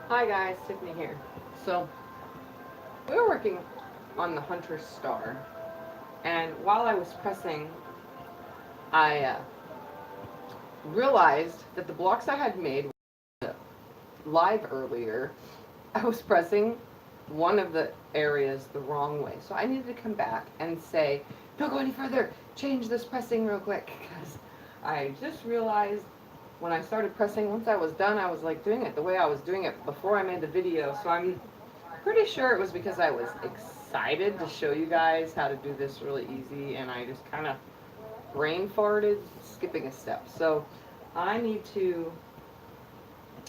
Hi guys, Tiffany here. So, we were working on the Hunter Star, and while I was pressing, I realized that the blocks I had made live earlier, I was pressing one of the areas the wrong way. So I needed to come back and say, don't go any further, change this pressing real quick, because I just realized when I started pressing, once I was done, I was like doing it the way I was doing it before I made the video. So I'm pretty sure it was because I was excited to show you guys how to do this really easy, and I just kind of brain farted, skipping a step. So I need to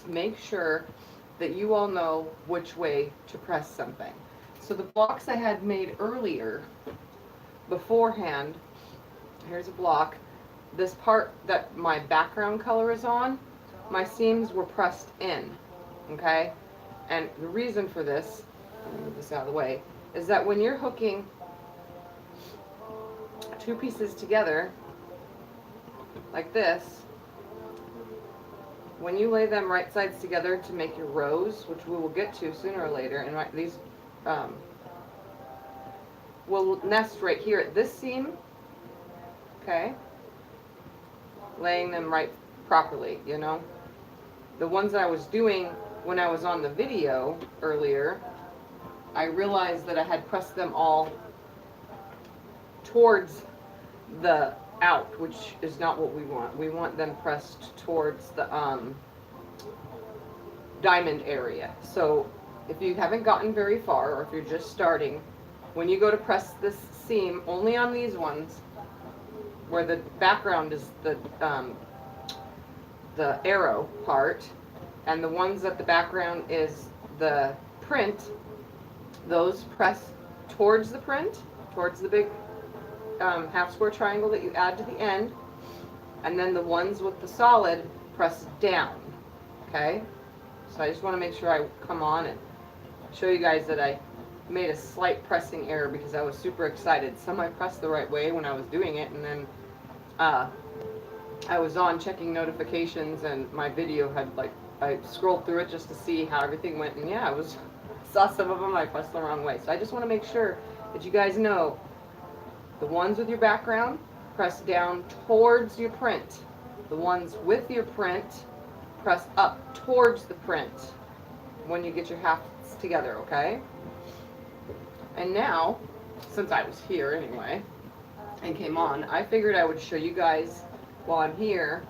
make sure that you all know which way to press something. So the blocks I had made earlier, beforehand, here's a block. This part that my background color is on, my seams were pressed in, okay? And the reason for this, let me move this out of the way, is that when you're hooking two pieces together, like this, when you lay them right sides together to make your rows, which we will get to sooner or later, and these will nest right here at this seam, okay? Laying them right properly, you know? The ones that I was doing when I was on the video earlier, I realized that I had pressed them all towards the out, which is not what we want. We want them pressed towards the diamond area. So if you haven't gotten very far, or if you're just starting, when you go to press this seam, only on these ones, where the background is the arrow part, and the ones that the background is the print, those press towards the print, towards the big half square triangle that you add to the end, and then the ones with the solid press down, okay? So I just want to make sure I come on and show you guys that I made a slight pressing error because I was super excited. Some I pressed the right way when I was doing it, and then I was on checking notifications, and my video had, like, I scrolled through it just to see how everything went, and yeah, I was saw some of them I pressed the wrong way. So I just want to make sure that you guys know the ones with your background press down towards your print. The ones with your print press up towards the print when you get your halves together, okay? And now, since I was here anyway and came on, I figured I would show you guys while I'm here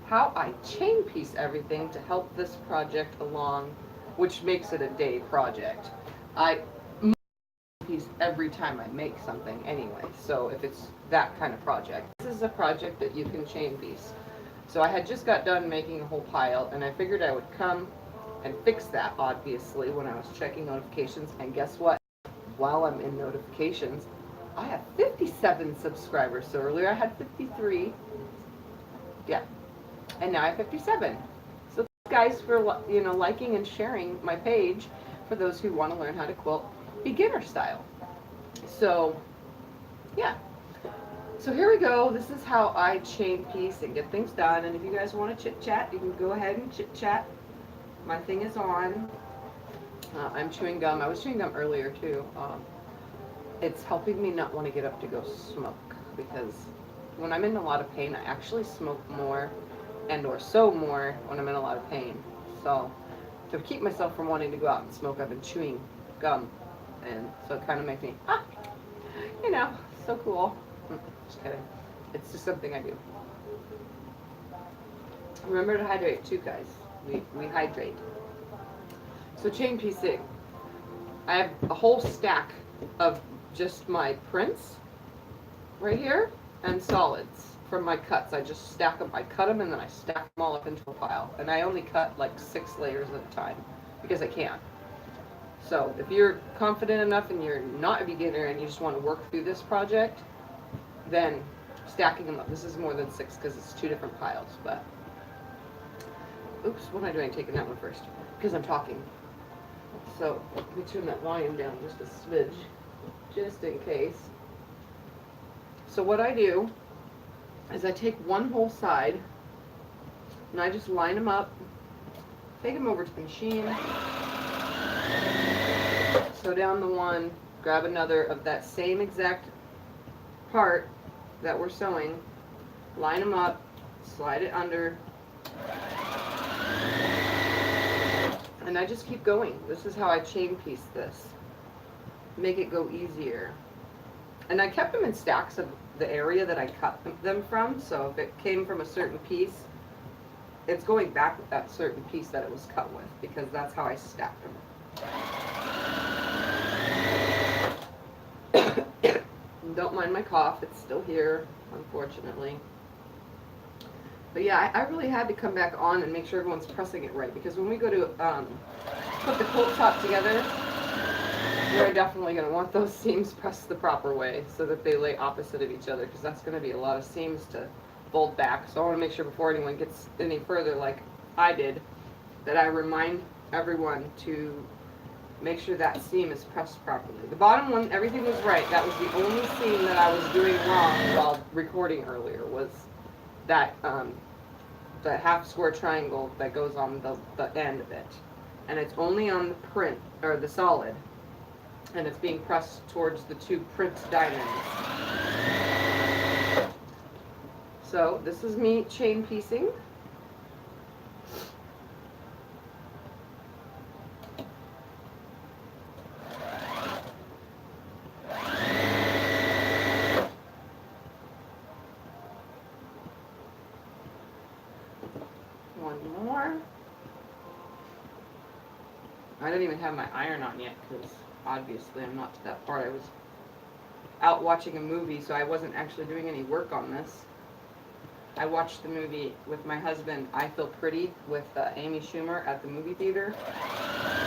how I chain piece everything to help this project along, which makes it a day project. I piece every time I make something anyway, so if it's that kind of project. This is a project that you can chain piece. So I had just got done making a whole pile, and I figured I would come and fix that, obviously, when I was checking notifications. And guess what? While I'm in notifications, I have 57 subscribers. So earlier I had 53. Yeah. And now I have 57. So thanks guys for, you know, liking and sharing my page for those who want to learn how to quilt beginner style. So, yeah. So here we go. This is how I chain piece and get things done. And if you guys want to chit chat, you can go ahead and chit chat. My thing is on. I'm chewing gum. I was chewing gum earlier too. It's helping me not want to get up to go smoke, because when I'm in a lot of pain, I actually smoke more and or sew more when I'm in a lot of pain. So to keep myself from wanting to go out and smoke, I've been chewing gum, and so it kind of makes me, you know, so cool. Just kidding. It's just something I do. Remember to hydrate too, guys. We hydrate. So chain piecing. I have a whole stack of just my prints right here and solids from my cuts. I just stack them. I cut them and then I stack them all up into a pile. And I only cut like 6 layers at a time because I can. So if you're confident enough and you're not a beginner and you just want to work through this project, then stacking them up. This is more than 6 because it's 2 different piles. But oops, what am I doing? Taking that one first because I'm talking. So let me turn that volume down just a smidge, just in case. So what I do is I take one whole side and I just line them up take them over to the machine, sew down the one, grab another of that same exact part that we're sewing, line them up, slide it under, and I just keep going. This is how I chain piece this. Make it go easier. And I kept them in stacks of the area that I cut them from, so if it came from a certain piece, it's going back with that certain piece that it was cut with, because that's how I stacked them. Don't mind my cough, it's still here, unfortunately. But yeah, I really had to come back on and make sure everyone's pressing it right, because when we go to put the quilt top together, you're definitely going to want those seams pressed the proper way so that they lay opposite of each other, because that's going to be a lot of seams to fold back. So I want to make sure before anyone gets any further, like I did, that I remind everyone to make sure that seam is pressed properly. The bottom one, everything was right. That was the only seam that I was doing wrong while recording earlier, was that half square triangle that goes on the end of it. And it's only on the print, or the solid, and it's being pressed towards the two print diamonds. So this is me chain piecing. One more. I didn't even have my iron on yet, because obviously I'm not to that part. I was out watching a movie, so I wasn't actually doing any work on this. I watched the movie with my husband, I Feel Pretty, with Amy Schumer at the movie theater,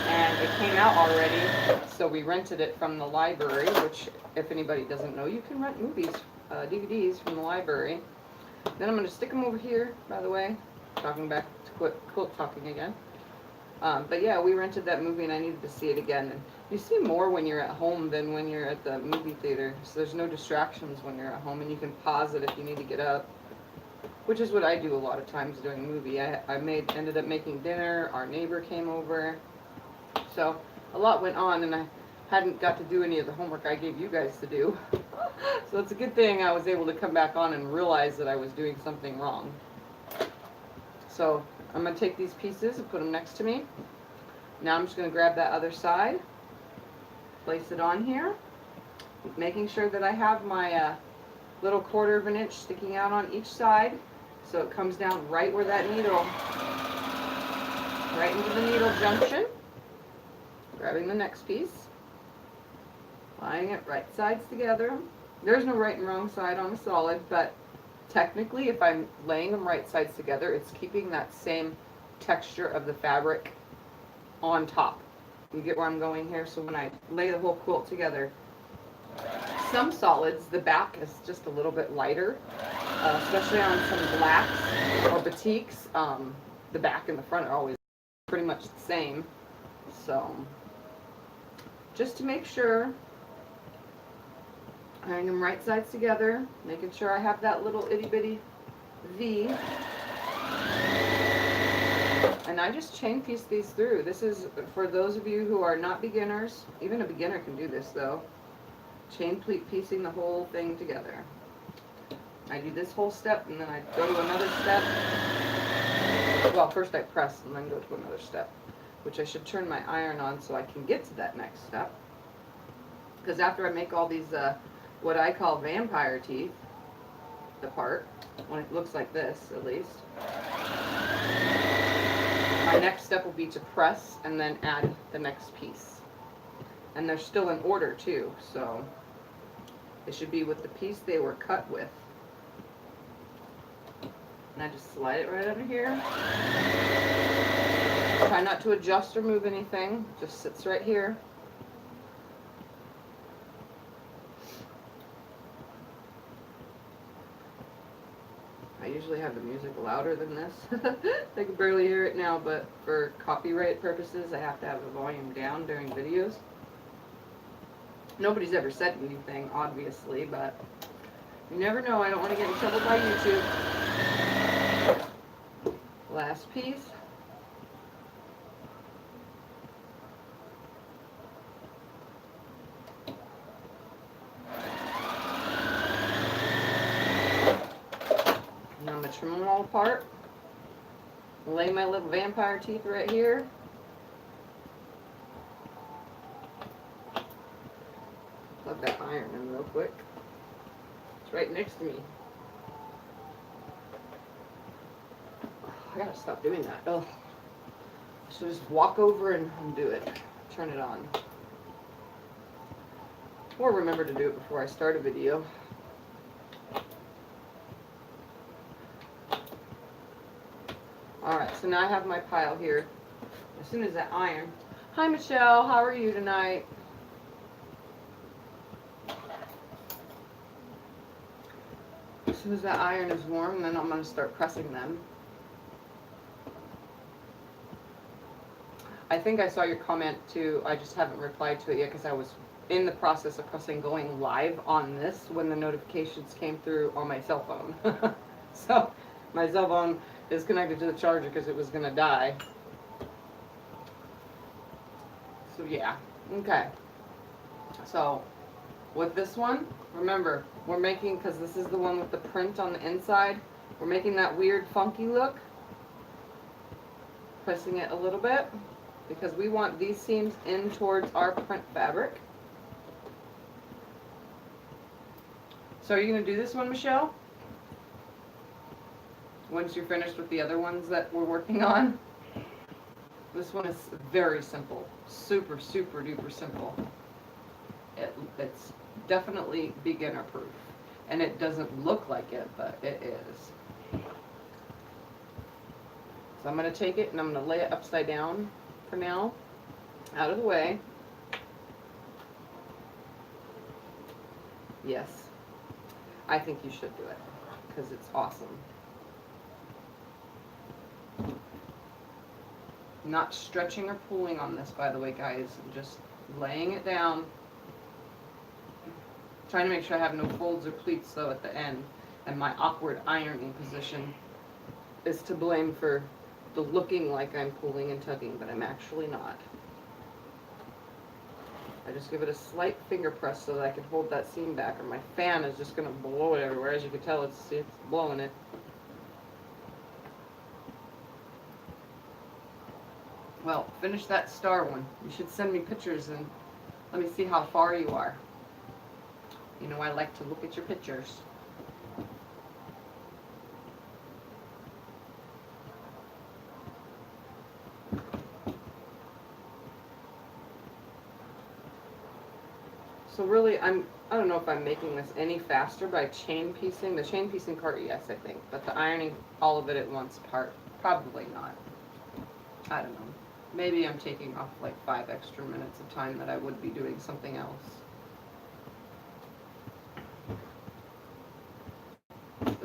and it came out already, so we rented it from the library, which, if anybody doesn't know, you can rent movies, DVDs from the library. Then I'm going to stick them over here, by the way, talking back to quilt talking again. But yeah, we rented that movie and I needed to see it again. And you see more when you're at home than when you're at the movie theater. So there's no distractions when you're at home, and you can pause it if you need to get up, which is what I do a lot of times during a movie. I ended up making dinner. Our neighbor came over. So a lot went on, and I hadn't got to do any of the homework I gave you guys to do. So it's a good thing I was able to come back on and realize that I was doing something wrong. So I'm going to take these pieces and put them next to me. Now I'm just going to grab that other side, place it on here, making sure that I have my little 1/4 of an inch sticking out on each side, so it comes down right where that needle, right into the needle junction. Grabbing the next piece, lying it right sides together. There's no right and wrong side on a solid, but technically, if I'm laying them right sides together, it's keeping that same texture of the fabric on top. You get where I'm going here? So when I lay the whole quilt together, some solids, the back is just a little bit lighter, especially on some blacks or batiks. The back and the front are always pretty much the same. So just to make sure, hang them right sides together, making sure I have that little itty bitty V. And I just chain piece these through. This is for those of you who are not beginners. Even a beginner can do this though. Chain piecing the whole thing together. I do this whole step and then I go to another step. Well, first I press and then go to another step, which I should turn my iron on so I can get to that next step. Because after I make all these what I call vampire teeth, the part, when it looks like this at least, my next step will be to press and then add the next piece. And they're still in order too, so it should be with the piece they were cut with. And I just slide it right under here. Try not to adjust or move anything, just sits right here. I usually have the music louder than this. I can barely hear it now, but for copyright purposes, I have to have the volume down during videos. Nobody's ever said anything, obviously, but you never know. I don't want to get in trouble by YouTube. Last piece. final part. Lay my little vampire teeth right here. Plug that iron in real quick. It's right next to me. I gotta stop doing that. Oh, I should just walk over and undo it. Turn it on. Or remember to do it before I start a video. Alright, so now I have my pile here. As soon as that iron... Hi Michelle, how are you tonight? As soon as that iron is warm, then I'm going to start pressing them. I think I saw your comment too. I just haven't replied to it yet because I was in the process of pressing going live on this when the notifications came through on my cell phone. So my cell phone is connected to the charger because it was going to die. So yeah, okay. So with this one, remember, we're making, because this is the one with the print on the inside, we're making that weird funky look. Pressing it a little bit because we want these seams in towards our print fabric. So are you going to do this one, Michelle? Once you're finished with the other ones that we're working on? This one is very simple. Super, super duper simple. It's definitely beginner proof. And it doesn't look like it, but it is. So I'm going to take it and I'm going to lay it upside down for now. Out of the way. Yes. I think you should do it. Because it's awesome. Not stretching or pulling on this, by the way, guys. Just laying it down. Trying to make sure I have no folds or pleats, though, at the end. And my awkward ironing position is to blame for the looking like I'm pulling and tugging, but I'm actually not. I just give it a slight finger press so that I can hold that seam back, or my fan is just going to blow it everywhere. As you can tell, it's blowing it. Well, finish that star one. You should send me pictures and let me see how far you are. You know I like to look at your pictures. So really, I don't know if I'm making this any faster by chain piecing. The chain piecing part, yes, I think. But the ironing all of it at once part, probably not. I don't know. Maybe I'm taking off like 5 extra minutes of time that I would be doing something else.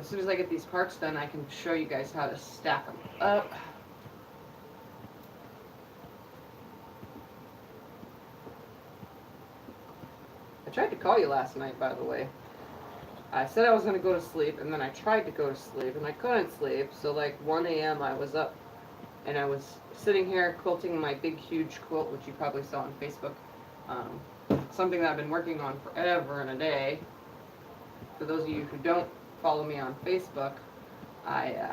As soon as I get these parts done, I can show you guys how to stack them up. I tried to call you last night, by the way. I said I was going to go to sleep, and then I tried to go to sleep, and I couldn't sleep. So like 1 a.m. I was up, and I was sitting here quilting my big, huge quilt, which you probably saw on Facebook. Something that I've been working on forever and a day. For those of you who don't follow me on Facebook, I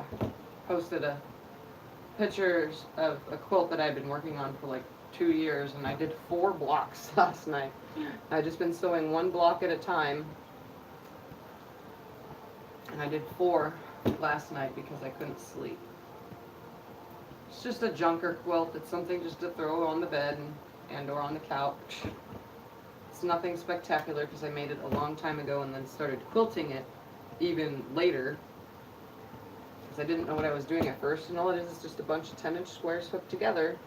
posted pictures of a quilt that I've been working on for like 2 years, and I did 4 blocks last night. I've just been sewing 1 block at a time, and I did 4 last night because I couldn't sleep. It's just a junker quilt. It's something just to throw on the bed and or on the couch. It's nothing spectacular because I made it a long time ago and then started quilting it even later because I didn't know what I was doing at first, and all it is just a bunch of 10-inch squares hooked together.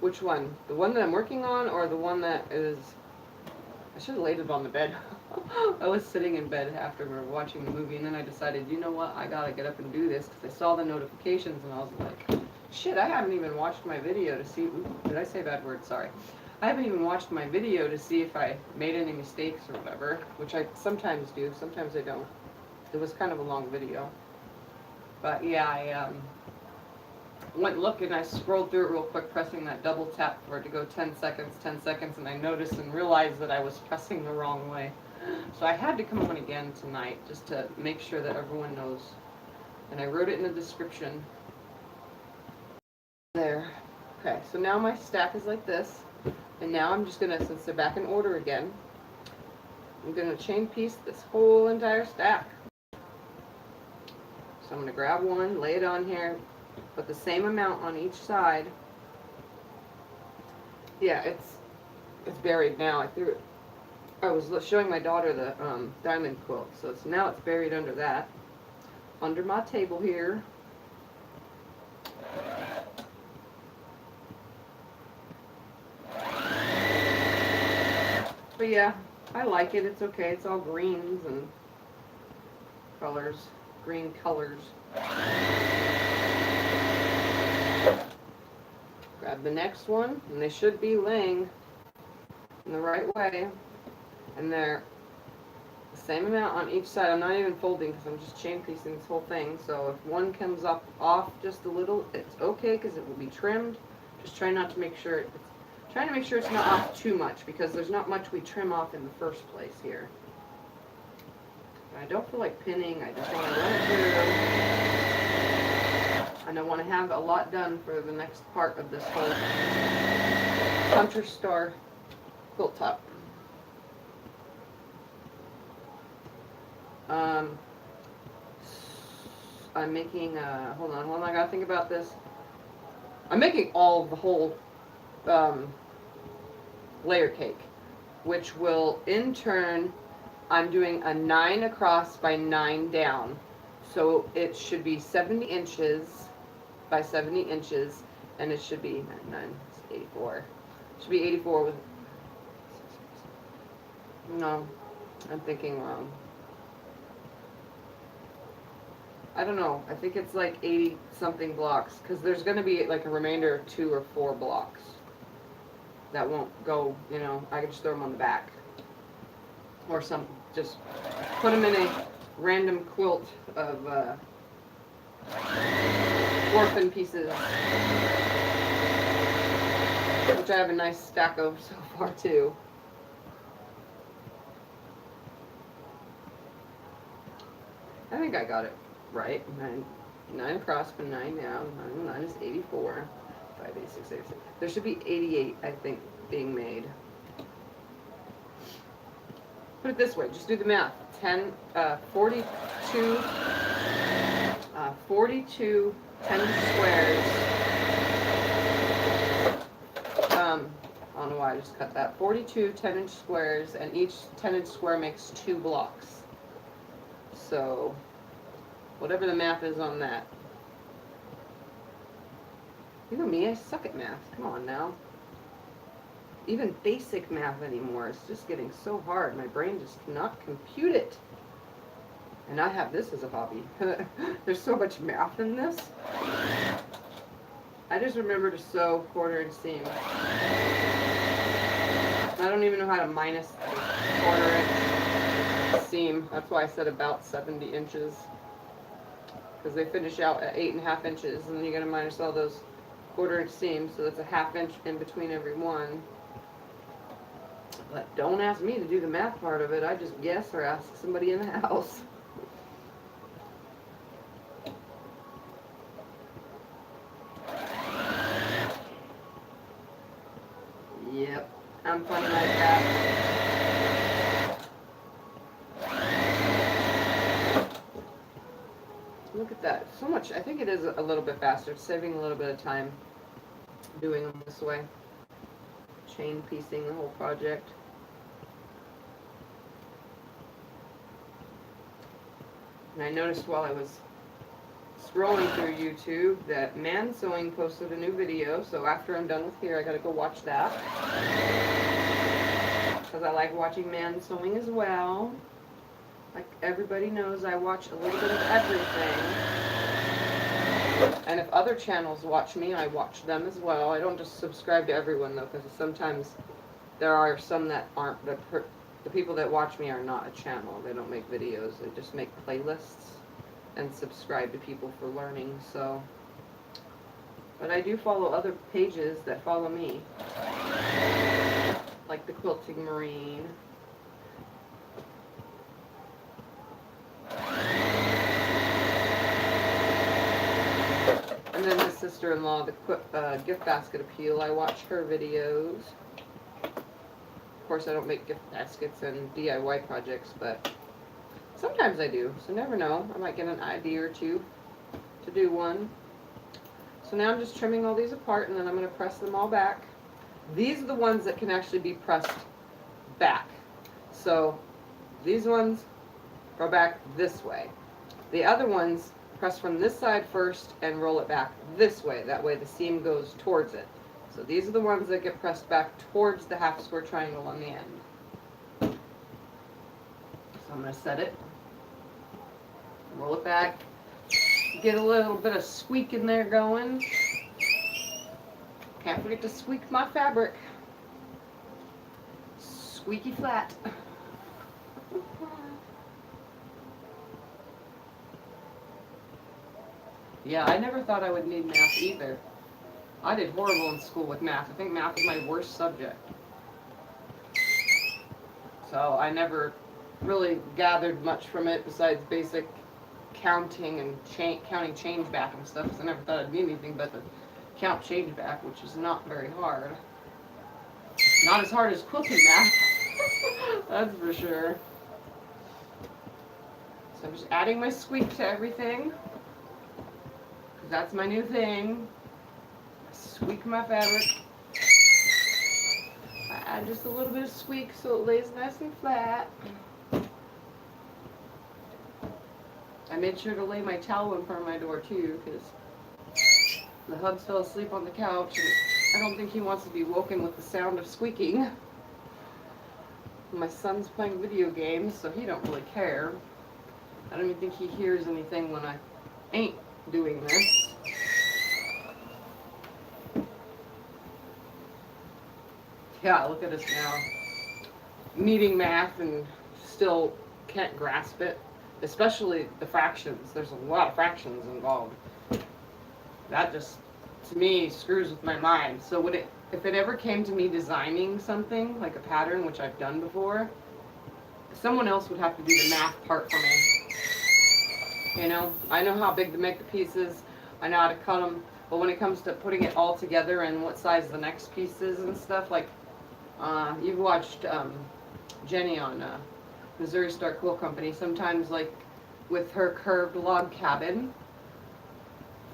Which one? The one that I'm working on, or the one that is... I should have laid it on the bed. I was sitting in bed after we were watching the movie, and then I decided, you know what, I gotta get up and do this, because I saw the notifications, and I was like, shit, I haven't even watched my video to see... Ooh, did I say a bad word? Sorry. I haven't even watched my video to see if I made any mistakes or whatever, which I sometimes do, sometimes I don't. It was kind of a long video. But yeah, went and looked and I scrolled through it real quick, pressing that double tap for it to go 10 seconds, and I noticed and realized that I was pressing the wrong way. So I had to come on again tonight just to make sure that everyone knows. And I wrote it in the description. There. Okay, so now my stack is like this. And now I'm just gonna, since they're back in order again, I'm gonna chain piece this whole entire stack. So I'm gonna grab one, lay it on here, put the same amount on each side. Yeah, it's buried now. I was showing my daughter the diamond quilt, so now it's buried under that, under my table here. But yeah, I like it. It's okay. It's all greens and colors, green colors. Grab the next one, and they should be laying in the right way. And they're the same amount on each side. I'm not even folding because I'm just chain piecing this whole thing. So if one comes up off just a little, it's okay because it will be trimmed. Just try not to make sure it's not off too much, because there's not much we trim off in the first place here. But I don't feel like pinning. I just want to run it through. And I want to have a lot done for the next part of this whole Hunter Star Quilt top. I'm making, hold on, I gotta think about this. I'm making all of the whole layer cake, which will in turn, I'm doing a 9 across by 9 down. So it should be 70 inches by 70 inches, and it should be 9, it's 84. It should be 84 with, no, I'm thinking wrong. I don't know, I think it's like 80 something blocks, because there's going to be like a remainder of 2 or 4 blocks that won't go, you know, I could just throw them on the back. Or some, just put them in a random quilt of orphan pieces, which I have a nice stack of so far too. I think I got it right. 9 across by 9 down. 9 is 84. 5, 86, 86. There should be 88, I think, being made. Put it this way, just do the math. 42 10 squares. I don't know why I just cut that. 42 10-inch squares, and each 10-inch square makes 2 blocks. So, whatever the math is on that. You know me, I suck at math. Come on now. Even basic math anymore. It's just getting so hard. My brain just cannot compute it. And I have this as a hobby. There's so much math in this. I just remember to sew 1/4 inch seam. I don't even know how to minus the 1/4 inch seam. That's why I said about 70 inches. Because they finish out at 8.5 inches, and then you gotta minus all those 1/4 inch seams, so that's a 1/2 inch in between every one. But don't ask me to do the math part of it. I just guess or ask somebody in the house. Yep, I'm funny like that. Look at that. So much. I think it is a little bit faster. It's saving a little bit of time doing them this way. Chain piecing the whole project. And I noticed while I was scrolling through YouTube that Man Sewing posted a new video, so after I'm done with here I gotta go watch that. Because I like watching Man Sewing as well. Like everybody knows, I watch a little bit of everything. And if other channels watch me, I watch them as well. I don't just subscribe to everyone though, because sometimes there are some that aren't, the people that watch me are not a channel. They don't make videos, they just make playlists and subscribe to people for learning. So But I do follow other pages that follow me, like the Quilting Marine. And then his sister-in-law, the Gift Basket Appeal, I watch her videos. Of course, I don't make gift baskets and DIY projects, but sometimes I do, so never know. I might get an idea or two to do one. So now I'm just trimming all these apart, and then I'm going to press them all back. These are the ones that can actually be pressed back. So these ones go back this way. The other ones press from this side first and roll it back this way. That way the seam goes towards it. So these are the ones that get pressed back towards the half square triangle on the end. So I'm going to set it, roll it back, get a little bit of squeak in there going. Can't forget to squeak my fabric. Squeaky flat. Yeah, I never thought I would need math either. I did horrible in school with math. I think math was my worst subject. So I never really gathered much from it besides basic counting and counting change back and stuff, because I never thought I'd need anything but the count change back, which is not very hard. Not as hard as quilting math. That's for sure. So I'm just adding my squeak to everything. That's my new thing. Squeak my fabric. I add just a little bit of squeak so it lays nice and flat. I made sure to lay my towel in front of my door too, because the hubs fell asleep on the couch and I don't think he wants to be woken with the sound of squeaking. My son's playing video games, so he don't really care. I don't even think he hears anything when I ain't doing this. Yeah, look at us now. Needing math and still can't grasp it. Especially the fractions. There's a lot of fractions involved. That just, to me, screws with my mind. So if it ever came to me designing something, like a pattern, which I've done before, someone else would have to do the math part for me. You know, I know how big to make the pieces, I know how to cut them, but when it comes to putting it all together and what size the next piece is and stuff, like, you've watched Jenny on Missouri Star Quilt Company, sometimes like with her curved log cabin,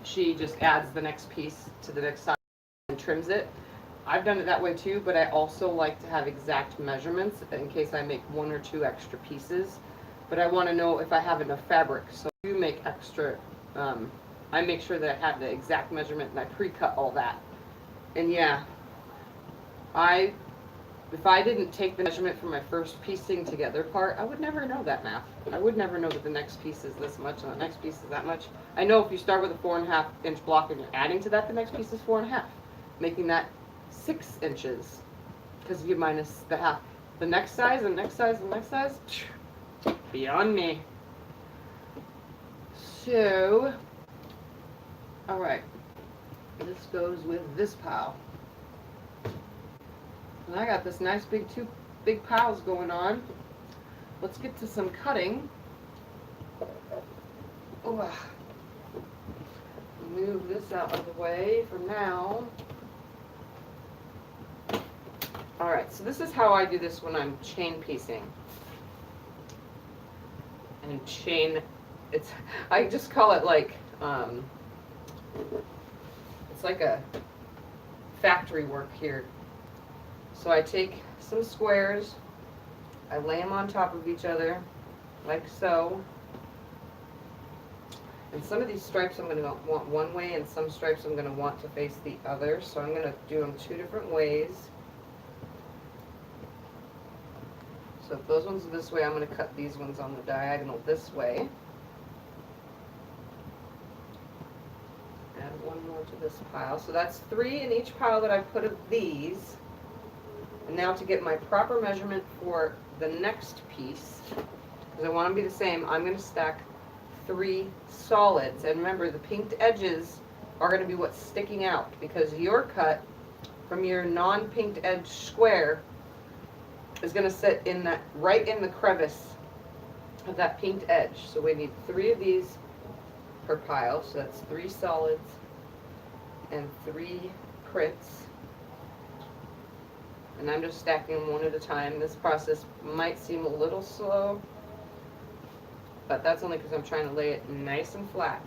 she just adds the next piece to the next size and trims it. I've done it that way too, but I also like to have exact measurements in case I make 1 or 2 extra pieces. But I want to know if I have enough fabric, so if you make extra, I make sure that I have the exact measurement and I pre-cut all that. And yeah, if I didn't take the measurement for my first piecing together part, I would never know that math. I would never know that the next piece is this much and the next piece is that much. I know if you start with a 4.5 inch block and you're adding to that, the next piece is 4.5, making that 6 inches. Because if you minus the half, the next size and next size and next size, beyond me. So, alright, this goes with this pile. And I got this nice big 2 big piles going on. Let's get to some cutting. Ooh, move this out of the way for now. Alright, so this is how I do this when I'm chain piecing. And chain, I just call it like, it's like a factory work here. So I take some squares, I lay them on top of each other, like so. And some of these stripes I'm going to want one way, and some stripes I'm going to want to face the other. So I'm going to do them 2 different ways. So if those ones are this way, I'm going to cut these ones on the diagonal this way. Add 1 more to this pile. So that's 3 in each pile that I put of these. And now to get my proper measurement for the next piece, because I want to be the same, I'm going to stack 3 solids. And remember, the pinked edges are going to be what's sticking out, because your cut from your non-pinked edge square is going to sit in that, right in the crevice of that pinked edge. So we need 3 of these per pile, so that's 3 solids and 3 prints. And I'm just stacking them one at a time. This process might seem a little slow, but that's only because I'm trying to lay it nice and flat.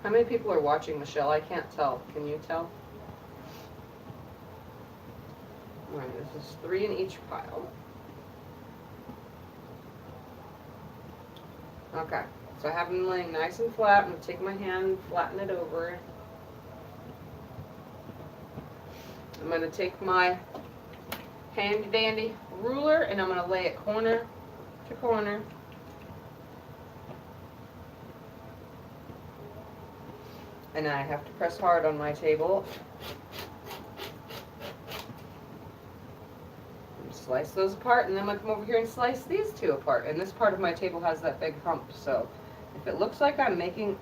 How many people are watching, Michelle? I can't tell. Can you tell? Alright, this is 3 in each pile. Okay, so I have them laying nice and flat. I'm going to take my hand and flatten it over. I'm going to take my handy dandy ruler and I'm going to lay it corner to corner. And I have to press hard on my table. And slice those apart, and then I'm going to come over here and slice these 2 apart. And this part of my table has that big hump, so if it looks like I'm making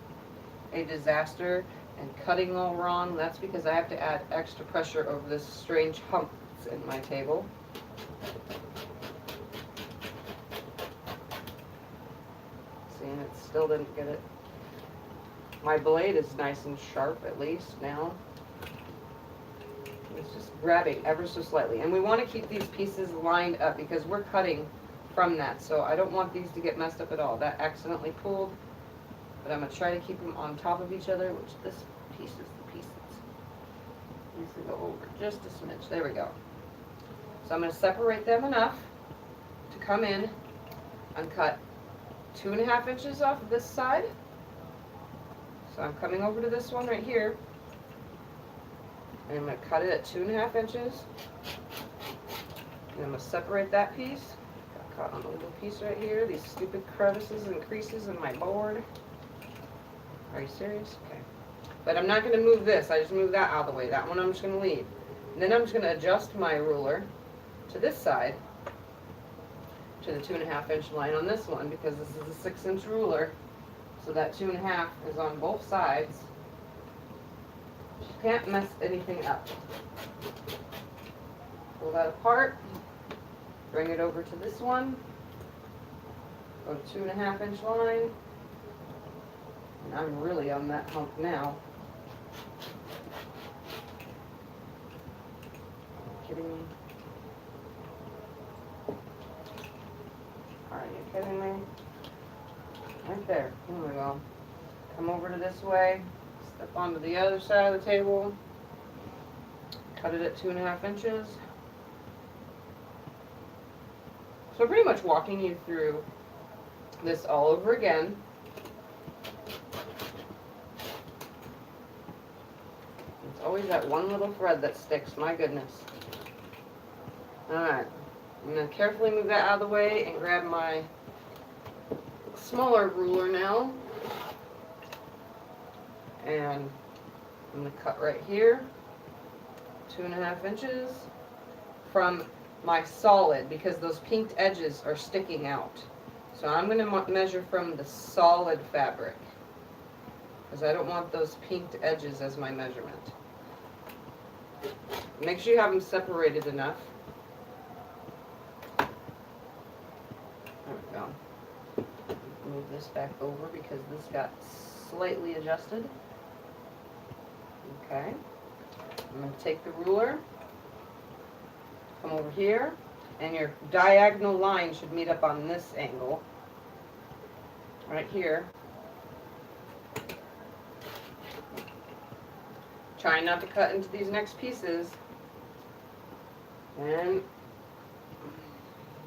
a disaster and cutting all wrong, that's because I have to add extra pressure over this strange hump that's in my table. See, and it still didn't get it. My blade is nice and sharp, at least now. It's just grabbing ever so slightly. And we want to keep these pieces lined up because we're cutting from that. So I don't want these to get messed up at all. That accidentally pulled, but I'm going to try to keep them on top of each other, which this piece is the piece that needs to go over just a smidge. There we go. So I'm going to separate them enough to come in and cut 2.5 inches off of this side. So I'm coming over to this one right here, and I'm going to cut it at 2.5 inches. And I'm going to separate that piece. Got caught on the little piece right here. These stupid crevices and creases in my board. Are you serious? Okay. But I'm not going to move this. I just moved that out of the way. That one I'm just going to leave. And then I'm just going to adjust my ruler to this side, to the 2.5 inch line on this one, because this is a 6 inch ruler. So that 2.5 is on both sides. You can't mess anything up. Pull that apart. Bring it over to this one. Go to 2.5 inch line. And I'm really on that hump now. Are you kidding me? Are you kidding me? Right there. Here we go. Come over to this way. Step onto the other side of the table. Cut it at 2.5 inches. So I'm pretty much walking you through this all over again. It's always that one little thread that sticks. My goodness. Alright. I'm going to carefully move that out of the way and grab my smaller ruler now, and I'm going to cut right here, 2.5 inches from my solid, because those pinked edges are sticking out. So I'm going to measure from the solid fabric, because I don't want those pinked edges as my measurement. Make sure you have them separated enough. There we go. Move this back over because this got slightly adjusted. Okay. I'm going to take the ruler, come over here, and your diagonal line should meet up on this angle. Right here. Try not to cut into these next pieces. And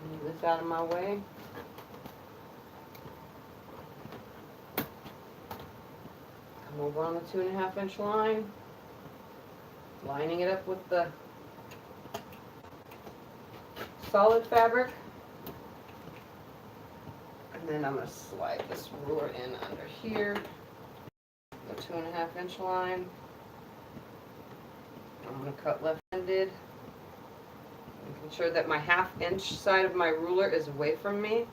move this out of my way. Over on the 2.5 inch line, lining it up with the solid fabric, and then I'm going to slide this ruler in under here, the 2.5 inch line. I'm going to cut left-handed, Making sure that my 1/2 inch side of my ruler is away from me.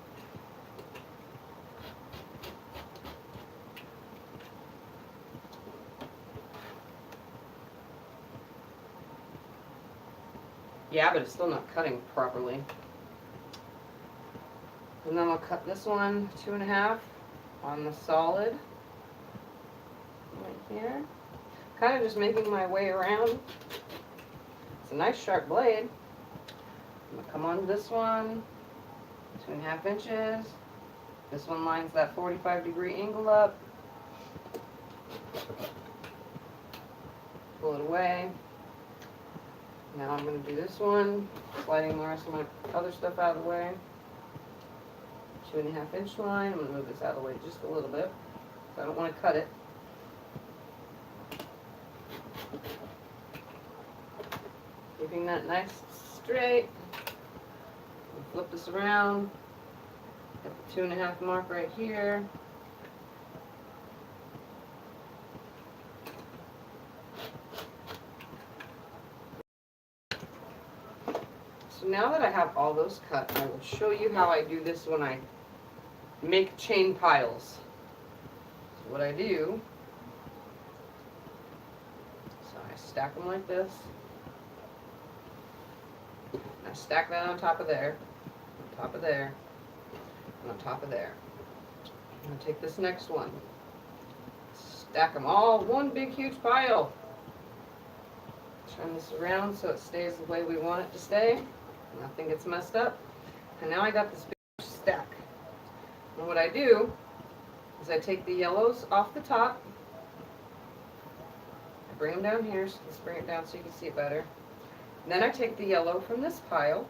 Yeah, but it's still not cutting properly. And then I'll cut this one 2.5 on the solid right here. Kind of just making my way around. It's a nice sharp blade. I'm gonna come on this one, 2.5 inches. This one lines that 45-degree angle up. Pull it away. Now I'm going to do this one, sliding the rest of my other stuff out of the way. 2.5 inch line. I'm going to move this out of the way just a little bit. So I don't want to cut it. Keeping that nice straight. Flip this around. At the 2.5 mark right here. So now that I have all those cut, I will show you how I do this when I make chain piles. So what I do, so I stack them like this. And I stack that on top of there, on top of there, and on top of there. I'm going to take this next one, stack them all one big huge pile. Turn this around so it stays the way we want it to stay. Nothing gets messed up. And now I got this big stack. And what I do is I take the yellows off the top. I bring them down here. So let's bring it down so you can see it better. And then I take the yellow from this pile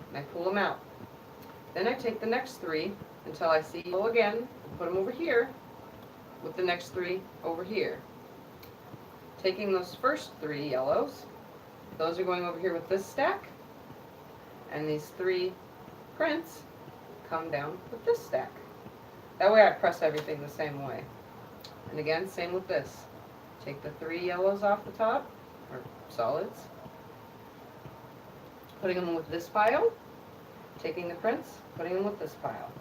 and I pull them out. Then I take the next 3 until I see yellow again and put them over here with the next 3 over here. Taking those first 3 yellows, those are going over here with this stack, and these 3 prints come down with this stack. That way I press everything the same way. And again, same with this. Take the 3 yellows off the top, or solids, putting them with this pile, taking the prints, putting them with this pile.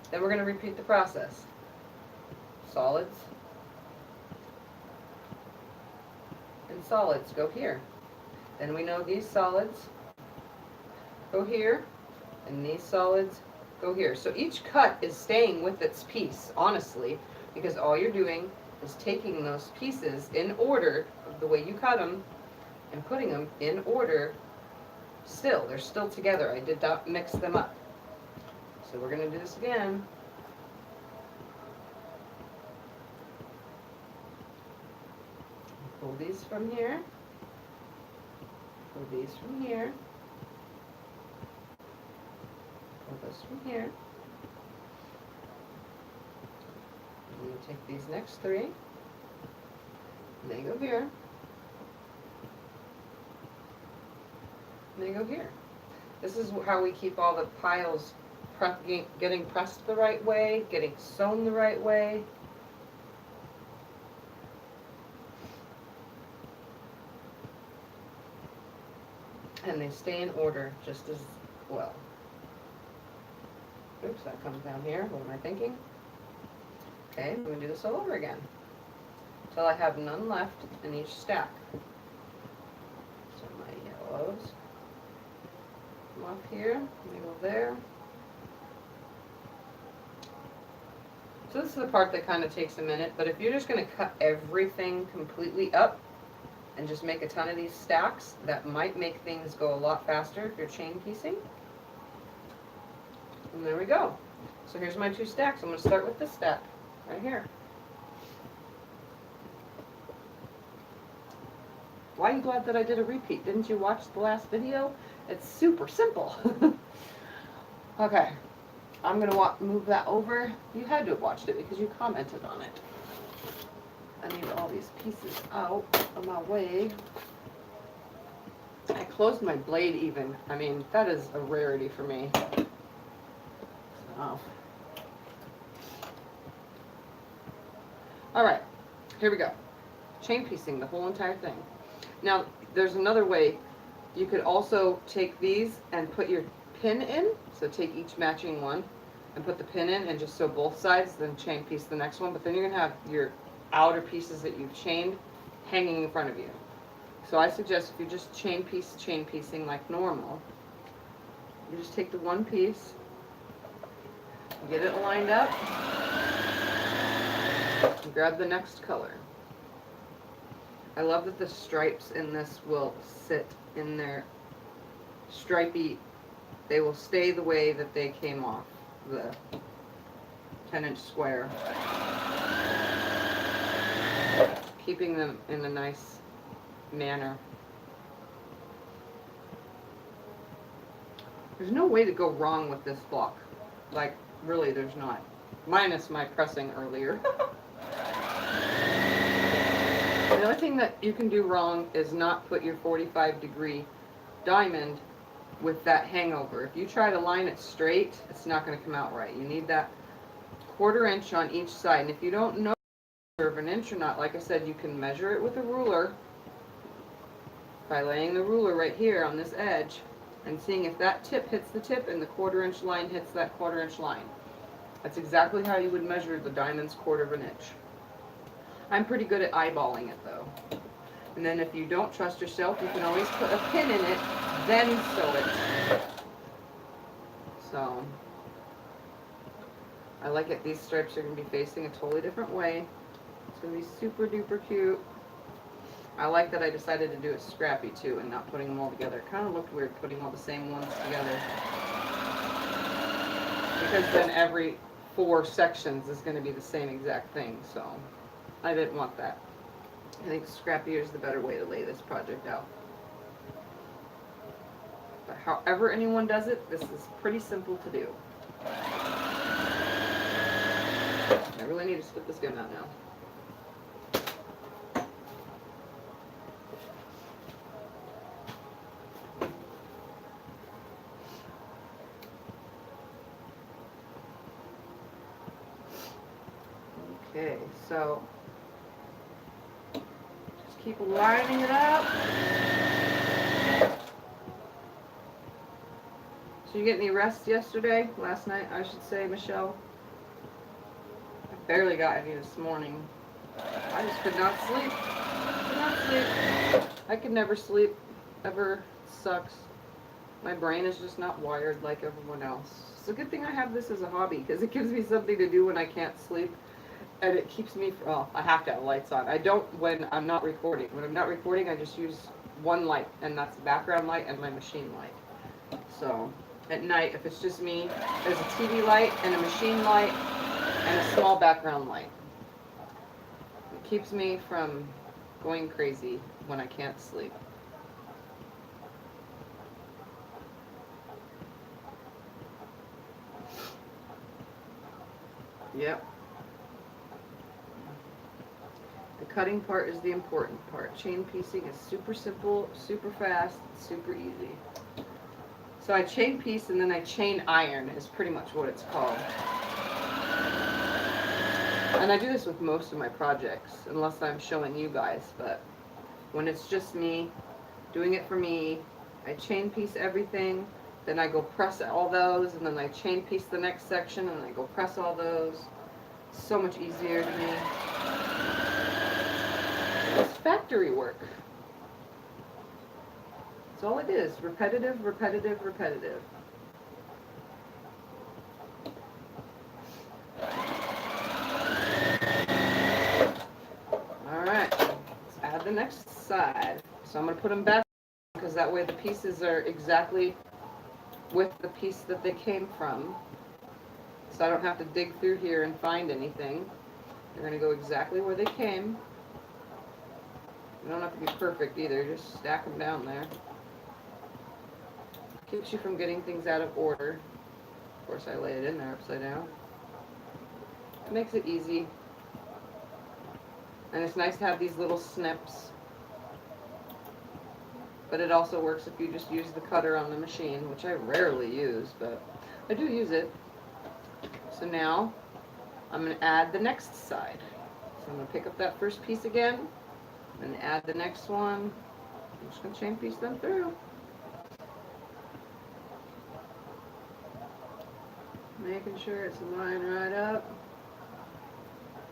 Then we're going to repeat the process. Solids and solids go here. Then we know these solids go here, and these solids go here. So each cut is staying with its piece, honestly, because all you're doing is taking those pieces in order of the way you cut them and putting them in order still. They're still together. I did not mix them up. So we're going to do this again. Pull these from here. Pull these from here. Pull this from here. And you take these next 3. And they go here. And they go here. This is how we keep all the piles getting pressed the right way, getting sewn the right way. And they stay in order just as well. Oops, that comes down here. What am I thinking? Okay, I'm going to do this all over again until I have none left in each stack. So my yellows come up here, they go there. So this is the part that kind of takes a minute, but if you're just going to cut everything completely up and just make a ton of these stacks, that might make things go a lot faster if you're chain piecing. And there we go. So here's my 2 stacks. I'm going to start with this stack right here. Why are you glad that I did a repeat? Didn't you watch the last video? It's super simple. Okay, I'm going to move that over. You had to have watched it because you commented on it. I need all these pieces out of my way. I closed my blade even. I mean, that is a rarity for me. So. Alright, here we go. Chain piecing the whole entire thing. Now, there's another way You could also take these and put your pin in. So take each matching one and put the pin in and just sew both sides, then chain piece the next one. But then you're gonna have your outer pieces that you've chained hanging in front of you. So I suggest if you just chain piecing like normal, you just take the one piece, get it lined up, and grab the next color. I love that the stripes in this will sit in their stripey, they will stay the way that they came off the 10-inch square, keeping them in a nice manner. There's no way to go wrong with this block. Like, really, there's not. Minus my pressing earlier. The only thing that you can do wrong is not put your 45-degree diamond with that hangover. If you try to line it straight, it's not going to come out right. You need that 1/4 inch on each side. And if you don't know of an inch or not, like I said, you can measure it with a ruler by laying the ruler right here on this edge and seeing if that tip hits the tip and the 1/4 inch line hits that 1/4 inch line. That's exactly how you would measure the diamond's 1/4 inch. I'm pretty good at eyeballing it though. And then if you don't trust yourself, you can always put a pin in it, then sew it. So, I like it. These stripes are going to be facing a totally different way. It's going to be super duper cute. I like that I decided to do it scrappy too and not putting them all together. It kind of looked weird putting all the same ones together. Because then every 4 sections is going to be the same exact thing, so I didn't want that. I think scrappier is the better way to lay this project out. But however anyone does it, this is pretty simple to do. I really need to split this gum out now. Okay, so just keep lining it up. So you get any rest yesterday? Last night, I should say, Michelle? I barely got any this morning. I just could not sleep. Could not sleep. I could never sleep. Ever. Sucks. My brain is just not wired like everyone else. It's a good thing I have this as a hobby because it gives me something to do when I can't sleep. And it keeps me, well, I have to have lights on. I don't when I'm not recording. When I'm not recording, I just use one light, and that's the background light and my machine light. So, at night, if it's just me, there's a TV light and a machine light and a small background light. It keeps me from going crazy when I can't sleep. Yep. The cutting part is the important part. Chain piecing is super simple, super fast, super easy. So I chain piece and then I chain iron is pretty much what it's called. And I do this with most of my projects, unless I'm showing you guys, but when it's just me, doing it for me, I chain piece everything, then I go press all those, and then I chain piece the next section, and I go press all those. So much easier to me. It's factory work. That's all it is. Repetitive, repetitive, repetitive. Alright, let's add the next side. So I'm going to put them back because that way the pieces are exactly with the piece that they came from. So I don't have to dig through here and find anything. They're going to go exactly where they came. You don't have to be perfect either, just stack them down there. Keeps you from getting things out of order. Of course I lay it in there upside down. It makes it easy. And it's nice to have these little snips. But it also works if you just use the cutter on the machine, which I rarely use, but I do use it. So now I'm going to add the next side. So I'm going to pick up that first piece again and add the next one. I'm just going to chain piece them through. making sure it's lined right up.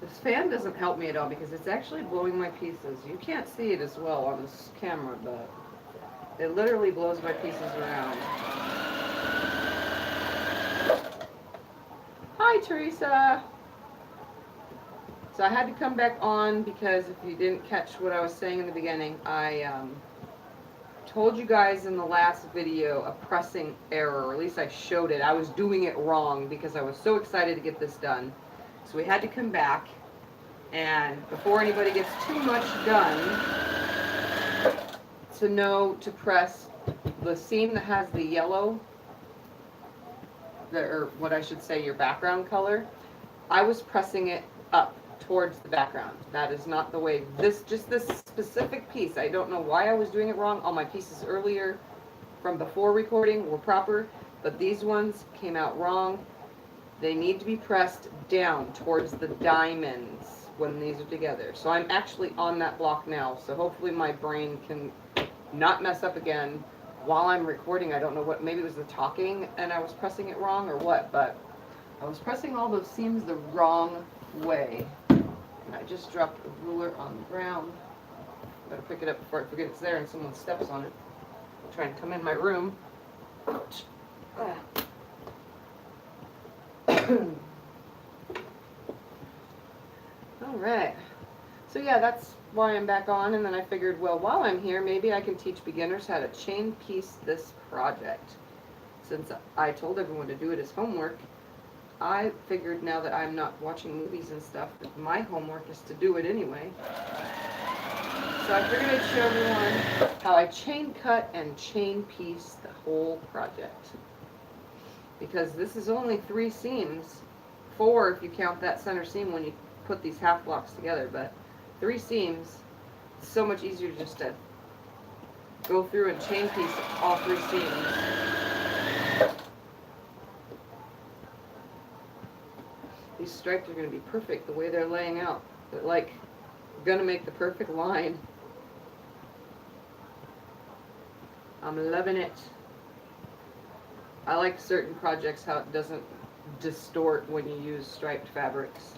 This fan doesn't help me at all because it's actually blowing my pieces. You can't see it as well on this camera, but it literally blows my pieces around. Hi, Teresa. So I had to come back on because if you didn't catch what I was saying in the beginning, I told you guys in the last video a pressing error, or at least I showed it. I was doing it wrong because I was so excited to get this done. So we had to come back, and before anybody gets too much done, to know to press the seam that has the yellow, or what I should say, your background color. I was pressing it up towards the background. That is not the way, just this specific piece, I don't know why I was doing it wrong. All my pieces earlier from before recording were proper, but these ones came out wrong. They need to be pressed down towards the diamonds when these are together. So I'm actually on that block now, so hopefully my brain can not mess up again while I'm recording. I don't know what, maybe it was the talking and I was pressing it wrong or what, but I was pressing all those seams the wrong way. And I just dropped a ruler on the ground. Better pick it up before I forget it's there and someone steps on it. I'm trying to come in my room. Ouch. Alright. So yeah, that's why I'm back on, and then I figured, well, while I'm here, maybe I can teach beginners how to chain piece this project. Since I told everyone to do it as homework, I figured now that I'm not watching movies and stuff, that my homework is to do it anyway. So I figured I'd show everyone how I chain cut and chain piece the whole project. Because this is only 3 seams, 4 if you count that center seam when you put these half blocks together, but 3 seams. It's so much easier just to go through and chain piece all 3 seams. These stripes are going to be perfect the way they're laying out. They're like going to make the perfect line. I'm loving it. I like certain projects how it doesn't distort when you use striped fabrics.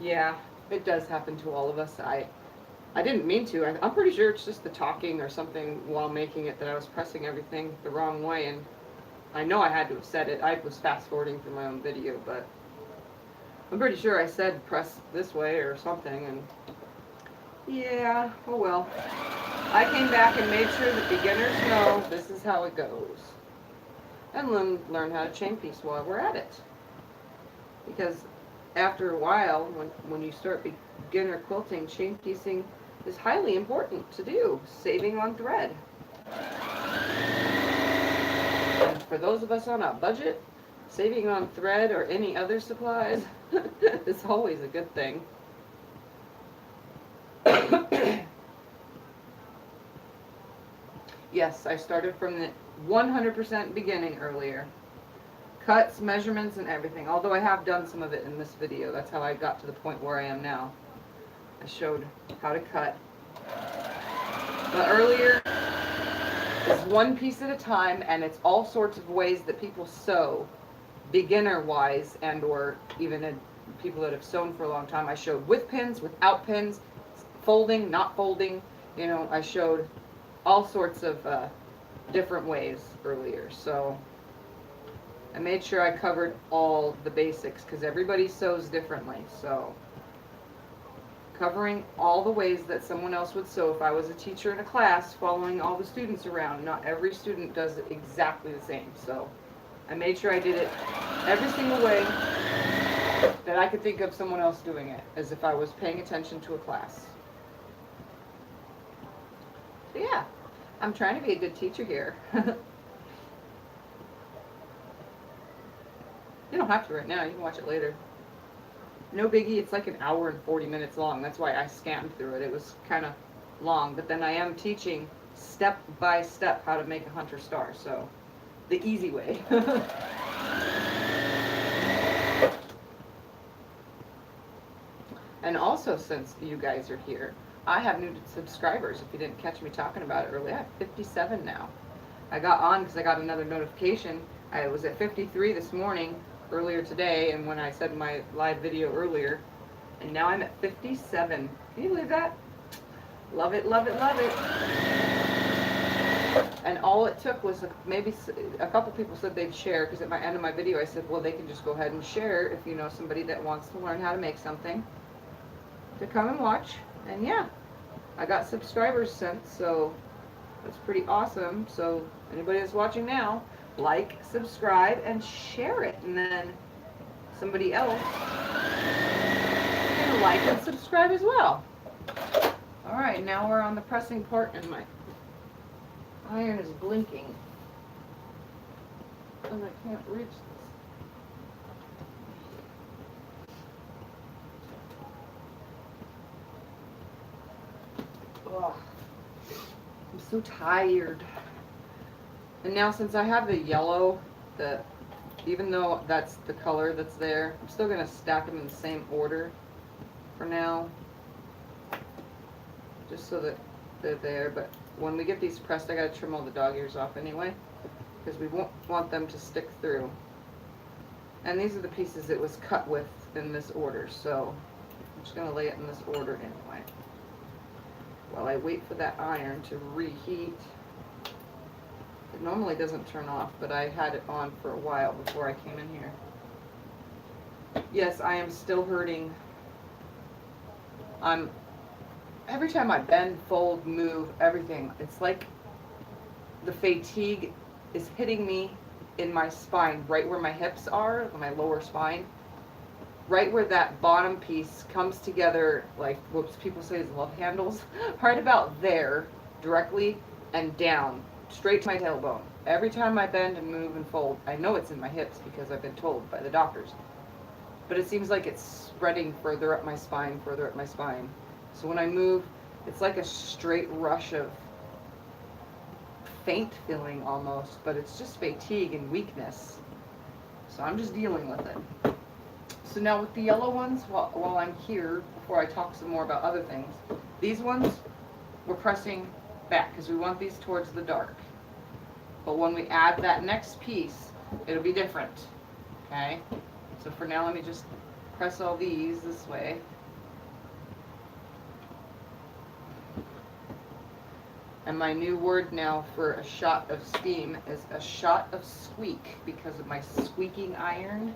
Yeah, it does happen to all of us. I didn't mean to. I'm pretty sure it's just the talking or something while making it that I was pressing everything the wrong way, and I know I had to have said it. I was fast forwarding through my own video, but I'm pretty sure I said press this way or something, and yeah, oh well. I came back and made sure that beginners know this is how it goes. And learn how to chain piece while we're at it. Because after a while, when you start beginner quilting, chain piecing is highly important to do, saving on thread. And for those of us on a budget, saving on thread or any other supplies is always a good thing. Yes, I started from the 100% beginning earlier. Cuts, measurements, and everything. Although I have done some of it in this video. That's how I got to the point where I am now. I showed how to cut. But earlier is one piece at a time, and it's all sorts of ways that people sew, beginner-wise, and or even people that have sewn for a long time. I showed with pins, without pins, folding, not folding. You know, I showed all sorts of different ways earlier. So I made sure I covered all the basics because everybody sews differently. So covering all the ways that someone else would sew if I was a teacher in a class, following all the students around. Not every student does it exactly the same. So I made sure I did it every single way that I could think of someone else doing it, as if I was paying attention to a class. So yeah, I'm trying to be a good teacher here. You don't have to right now, you can watch it later. No biggie, it's like an hour and 40 minutes long. That's why I scanned through it. It was kind of long, but then I am teaching step by step how to make a Hunter Star, so the easy way. And also, since you guys are here, I have new subscribers. If you didn't catch me talking about it earlier, I have 57 now. I got on because I got another notification. I was at 53 this morning, earlier today, and when I said my live video earlier, and now I'm at 57. Can you believe that? Love it, love it, love it. And all it took was maybe a couple people said they'd share, because at my end of my video I said, well, they can just go ahead and share if you know somebody that wants to learn how to make something, to come and watch. And yeah, I got subscribers sent, so that's pretty awesome. So anybody that's watching now, like, subscribe, and share it, and then somebody else can like and subscribe as well. All right, now we're on the pressing part, and my iron is blinking, and I can't reach this. Ugh. I'm so tired. And now since I have the yellow, even though that's the color that's there, I'm still going to stack them in the same order for now, just so that they're there. But when we get these pressed, I got to trim all the dog ears off anyway, because we won't want them to stick through. And these are the pieces it was cut with in this order, so I'm just going to lay it in this order anyway, while I wait for that iron to reheat. It normally doesn't turn off, but I had it on for a while before I came in here. Yes, I am still hurting. Every time I bend, fold, move, everything, it's like the fatigue is hitting me in my spine, right where my hips are, my lower spine. Right where that bottom piece comes together, like what people say is love handles, right about there, directly and down, straight to my tailbone. Every time I bend and move and fold, I know it's in my hips because I've been told by the doctors. But it seems like it's spreading further up my spine, further up my spine. So when I move, it's like a straight rush of faint feeling almost, but it's just fatigue and weakness. So I'm just dealing with it. So now with the yellow ones, while I'm here, before I talk some more about other things, these ones we're pressing back because we want these towards the dark. But when we add that next piece, it'll be different, okay? So for now, let me just press all these this way. And my new word now for a shot of steam is a shot of squeak, because of my squeaking iron.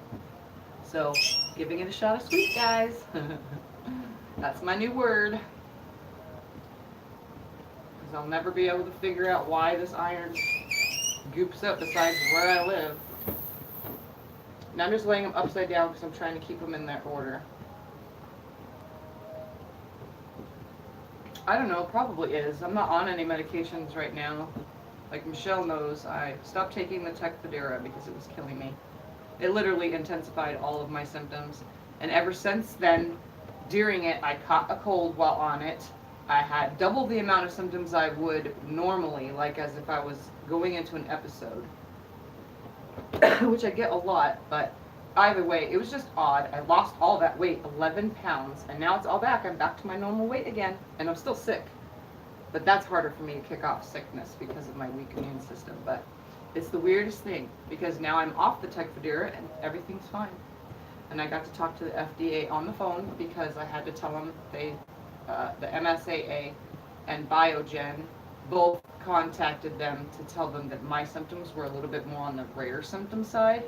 So, giving it a shot of squeak, guys. That's my new word. Because I'll never be able to figure out why this iron goops up besides where I live. Now I'm just laying them upside down because I'm trying to keep them in their order. I don't know, probably is. I'm not on any medications right now. Like Michelle knows, I stopped taking the Tecfidera because it was killing me. It literally intensified all of my symptoms. And ever since then, during it, I caught a cold while on it. I had double the amount of symptoms I would normally, like as if I was going into an episode. Which I get a lot, but either way, it was just odd. I lost all that weight, 11 pounds, and now it's all back. I'm back to my normal weight again, and I'm still sick. But that's harder for me to kick off sickness because of my weak immune system. But it's the weirdest thing, because now I'm off the Tecfidera and everything's fine. And I got to talk to the FDA on the phone because I had to tell them the MSAA and Biogen both contacted them to tell them that my symptoms were a little bit more on the rare symptom side.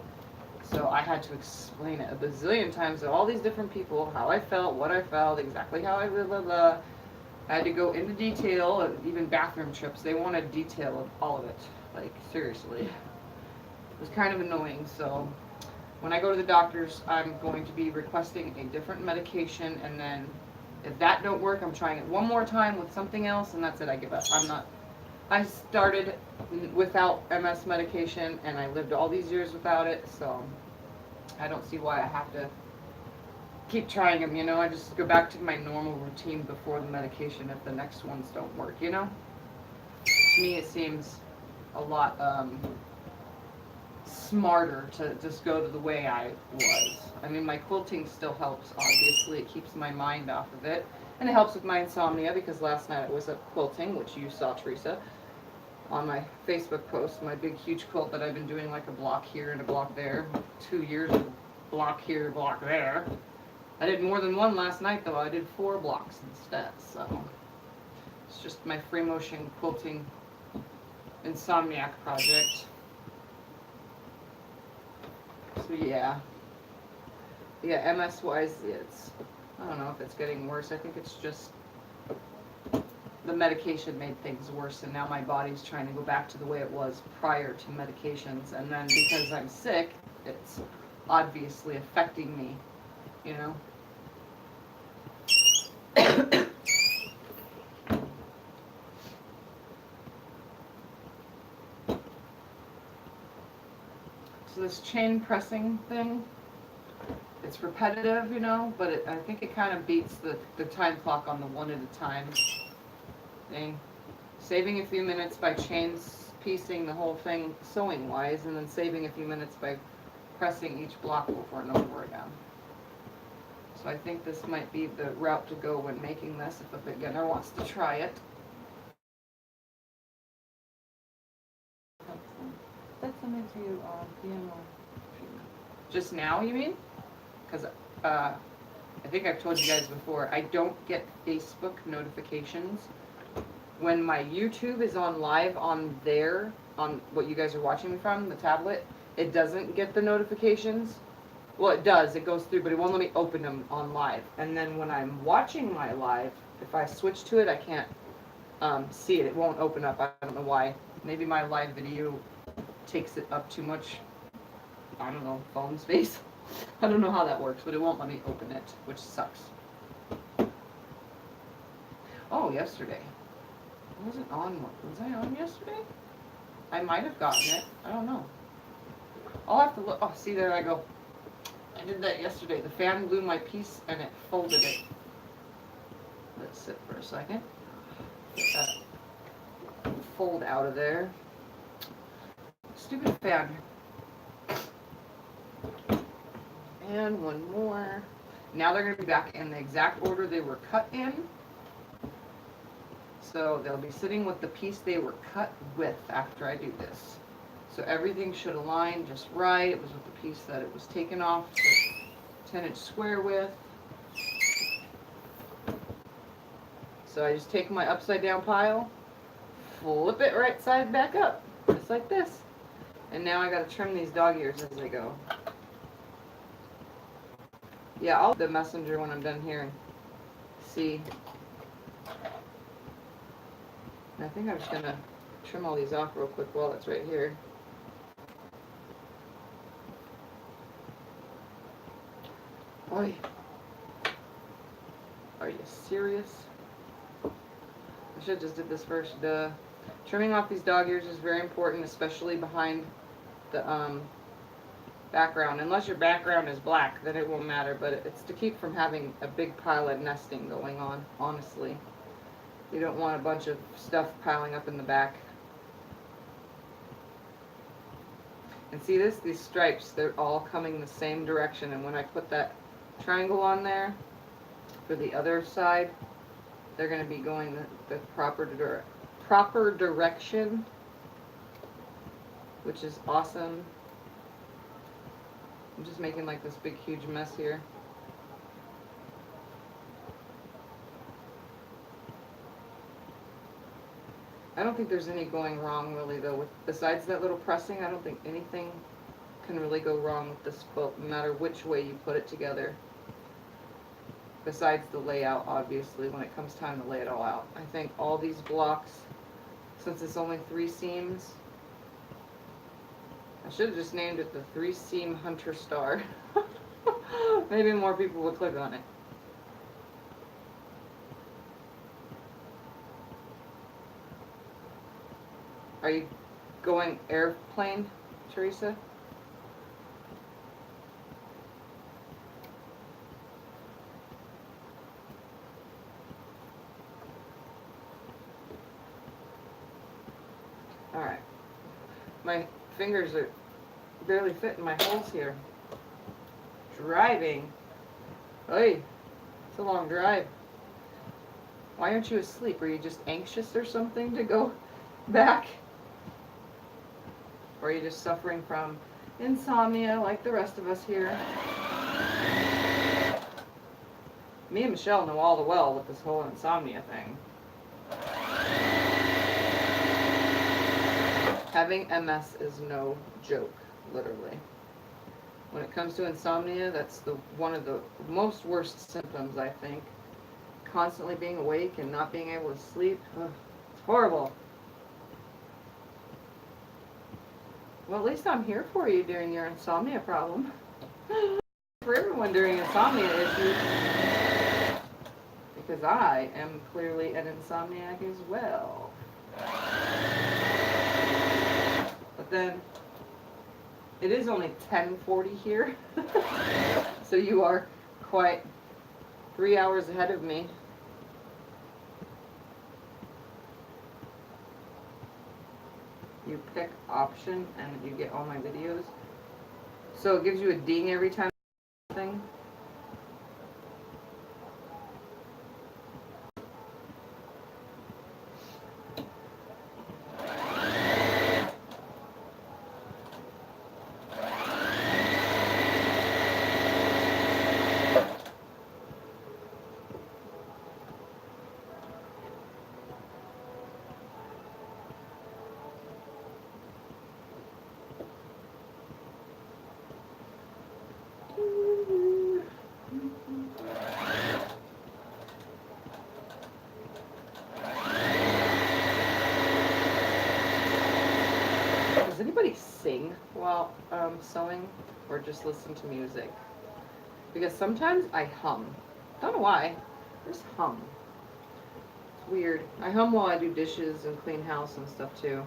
So I had to explain it a bazillion times to all these different people, how I felt, what I felt, exactly how I blah, blah, blah. I had to go into detail, even bathroom trips. They wanted detail of all of it. Like, seriously. It was kind of annoying, so when I go to the doctors, I'm going to be requesting a different medication, and then if that don't work, I'm trying it one more time with something else, and that's it, I give up. I started without MS medication, and I lived all these years without it, so I don't see why I have to keep trying them, you know? I just go back to my normal routine before the medication if the next ones don't work, you know? To me, it seems a lot smarter to just go to the way I was. I mean, my quilting still helps, obviously. It keeps my mind off of it. And it helps with my insomnia because last night I was up quilting, which you saw, Teresa, on my Facebook post, my big huge quilt that I've been doing like a block here and a block there. 2 years of block here, block there. I did more than one last night though. I did 4 blocks instead, so it's just my free motion quilting insomniac project. So yeah. Yeah, MS wise, it's, I don't know if it's getting worse. I think it's just the medication made things worse, and now my body's trying to go back to the way it was prior to medications. And then because I'm sick, it's obviously affecting me, you know? So this chain pressing thing, it's repetitive, you know, but I think it kind of beats the time clock on the one at a time thing. Saving a few minutes by chains piecing the whole thing sewing wise, and then saving a few minutes by pressing each block over and over again. So I think this might be the route to go when making this if a beginner wants to try it. That's something to you, piano treatment. Just now, you mean? Because I think I've told you guys before, I don't get Facebook notifications. When my YouTube is on live on there, on what you guys are watching me from, the tablet, it doesn't get the notifications. Well, it does, it goes through, but it won't let me open them on live. And then when I'm watching my live, if I switch to it, I can't see it. It won't open up. I don't know why. Maybe my live video takes it up too much, I don't know, phone space. I don't know how that works, but it won't let me open it, which sucks. Oh, yesterday. I wasn't on, was I on yesterday? I might have gotten it. I don't know. I'll have to look. Oh, see, there I go. I did that yesterday. The fan blew my piece and it folded it. Let's sit for a second. Get that fold out of there. Stupid fan. And one more. Now they're going to be back in the exact order they were cut in. So they'll be sitting with the piece they were cut with after I do this. So everything should align just right. It was with the piece that it was taken off, the 10-inch square width. So I just take my upside down pile, flip it right side back up, just like this. And now I gotta trim these dog ears as I go. Yeah, I'll the messenger when I'm done here and see. And I think I'm just gonna trim all these off real quick while it's right here. Oy. Are you serious? I should have just did this first. Duh. Trimming off these dog ears is very important, especially behind the background. Unless your background is black, then it won't matter, but it's to keep from having a big pile of nesting going on, honestly. You don't want a bunch of stuff piling up in the back. And see this? These stripes, they're all coming the same direction, and when I put that triangle on there for the other side, they're going to be going the proper direction, which is awesome. I'm just making like this big huge mess here. I don't think there's any going wrong really though. Besides that little pressing, I don't think anything can really go wrong with this quilt, no matter which way you put it together. Besides the layout, obviously, when it comes time to lay it all out. I think all these blocks, since it's only 3 seams, I should have just named it the 3-seam Hunter Star. Maybe more people would click on it. Are you going airplane, Teresa? Alright. My fingers are barely fitting my holes here. Driving. Hey, it's a long drive. Why aren't you asleep? Are you just anxious or something to go back? Or are you just suffering from insomnia like the rest of us here? Me and Michelle know all the well with this whole insomnia thing. Having MS is no joke, literally. When it comes to insomnia, that's one of the most worst symptoms, I think. Constantly being awake and not being able to sleep. Ugh, it's horrible. Well, at least I'm here for you during your insomnia problem. For everyone during insomnia issues. Because I am clearly an insomniac as well. But then, it is only 10:40 here. So you are quite 3 hours ahead of me. You pick option and you get all my videos. So it gives you a ding every time thing. Does anybody sing while sewing, or just listen to music? Because sometimes I hum. Don't know why. I just hum. It's weird. I hum while I do dishes and clean house and stuff too.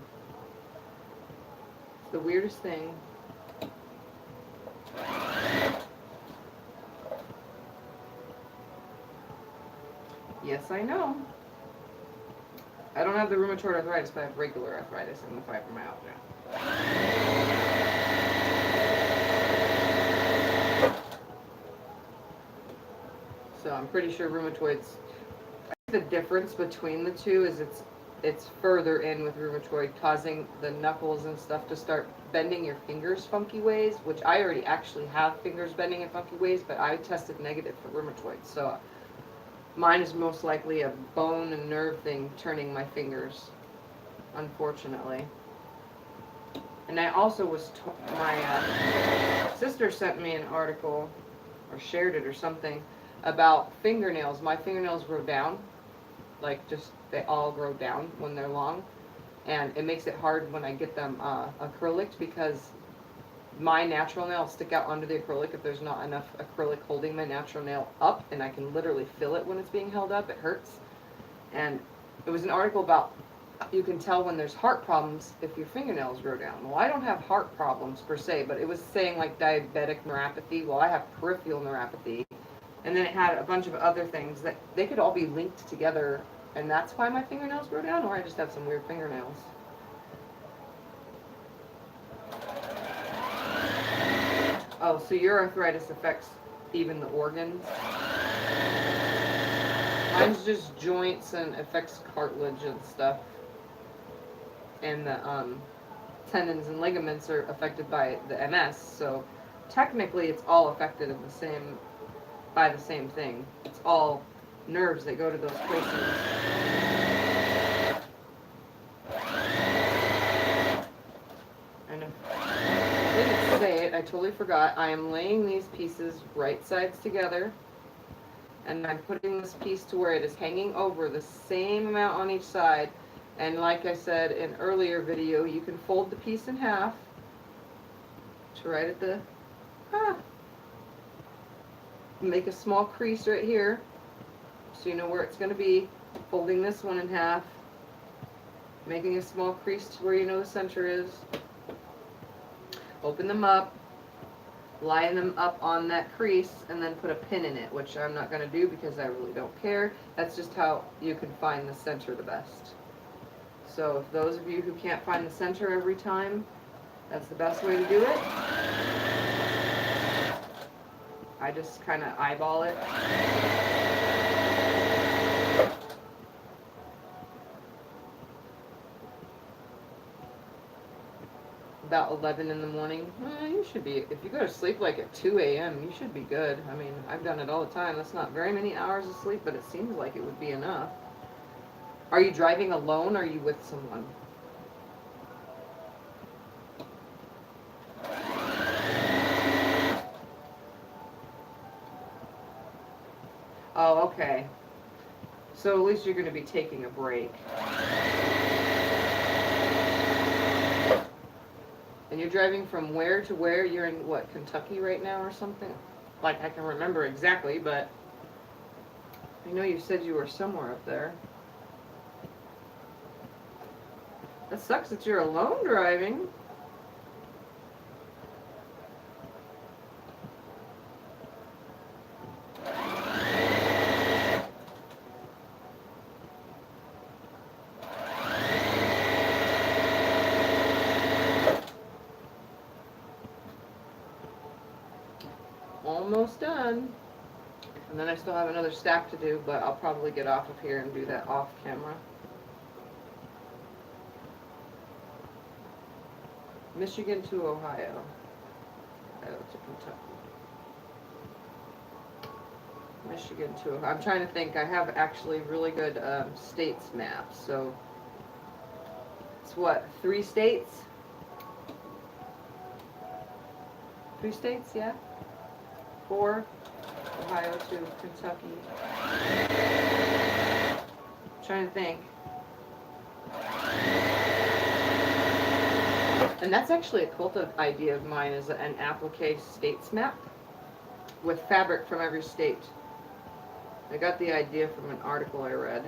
It's the weirdest thing. Yes, I know. I don't have the rheumatoid arthritis, but I have regular arthritis and the fibromyalgia. So I'm pretty sure rheumatoid's, I think the difference between the two is it's further in with rheumatoid, causing the knuckles and stuff to start bending your fingers funky ways, which I already actually have fingers bending in funky ways, but I tested negative for rheumatoid. So mine is most likely a bone and nerve thing turning my fingers, unfortunately. And I also was my sister sent me an article, or shared it or something, about fingernails. My fingernails grow down, like just they all grow down when they're long, and it makes it hard when I get them acrylic, because my natural nails stick out under the acrylic if there's not enough acrylic holding my natural nail up, and I can literally feel it when it's being held up. It hurts. And it was an article about you can tell when there's heart problems if your fingernails grow down. Well, I don't have heart problems per se, but it was saying like diabetic neuropathy. Well, I have peripheral neuropathy. And then it had a bunch of other things that they could all be linked together, and that's why my fingernails grow down, or I just have some weird fingernails. Oh, so your arthritis affects even the organs? Mine's just joints and affects cartilage and stuff. And the tendons and ligaments are affected by the MS, so technically it's all affected in the same, by the same thing. It's all nerves that go to those places. And I didn't say it, I totally forgot. I am laying these pieces right sides together, and I'm putting this piece to where it is hanging over the same amount on each side. And like I said in earlier video, you can fold the piece in half to right at the, make a small crease right here so you know where it's going to be. Folding this one in half, making a small crease to where you know the center is. Open them up, line them up on that crease, and then put a pin in it, which I'm not going to do because I really don't care. That's just how you can find the center the best. So if those of you who can't find the center every time, that's the best way to do it. I just kind of eyeball it. about 11 in the morning, you should be, if you go to sleep like at 2 a.m., you should be good. I mean, I've done it all the time. That's not very many hours of sleep, but it seems like it would be enough. Are you driving alone or are you with someone? Oh, okay. So at least you're going to be taking a break. And you're driving from where to where? You're in, what, Kentucky right now or something? Like, I can remember exactly, but I know you said you were somewhere up there. That sucks that you're alone driving. Almost done. And then I still have another stack to do, but I'll probably get off of here and do that off camera. Michigan to Ohio. Ohio to Kentucky. Michigan to Ohio. I'm trying to think. I have actually really good states maps. So it's what, 3 states? 3 states, yeah? 4. Ohio to Kentucky. Trying to think. And that's actually a quilt idea of mine, is an applique states map with fabric from every state. I got the idea from an article I read.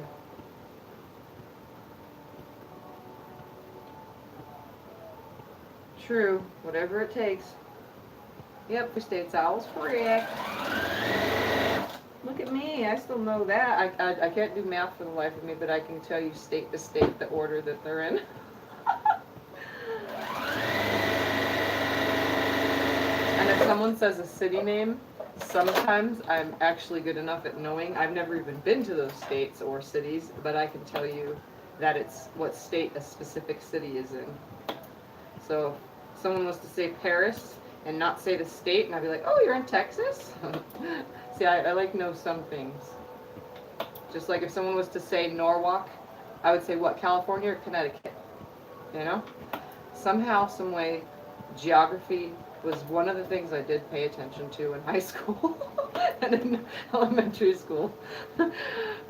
True, whatever it takes. Yep, for states I was correct. Look at me, I still know that. I can't do math for the life of me, but I can tell you state to state the order that they're in. And if someone says a city name, sometimes I'm actually good enough at knowing. I've never even been to those states or cities, but I can tell you that it's what state a specific city is in. So if someone was to say Paris and not say the state, and I'd be like, oh, you're in Texas? See, I like know some things. Just like if someone was to say Norwalk, I would say what, California or Connecticut? You know? Somehow, some way, geography was one of the things I did pay attention to in high school and in elementary school.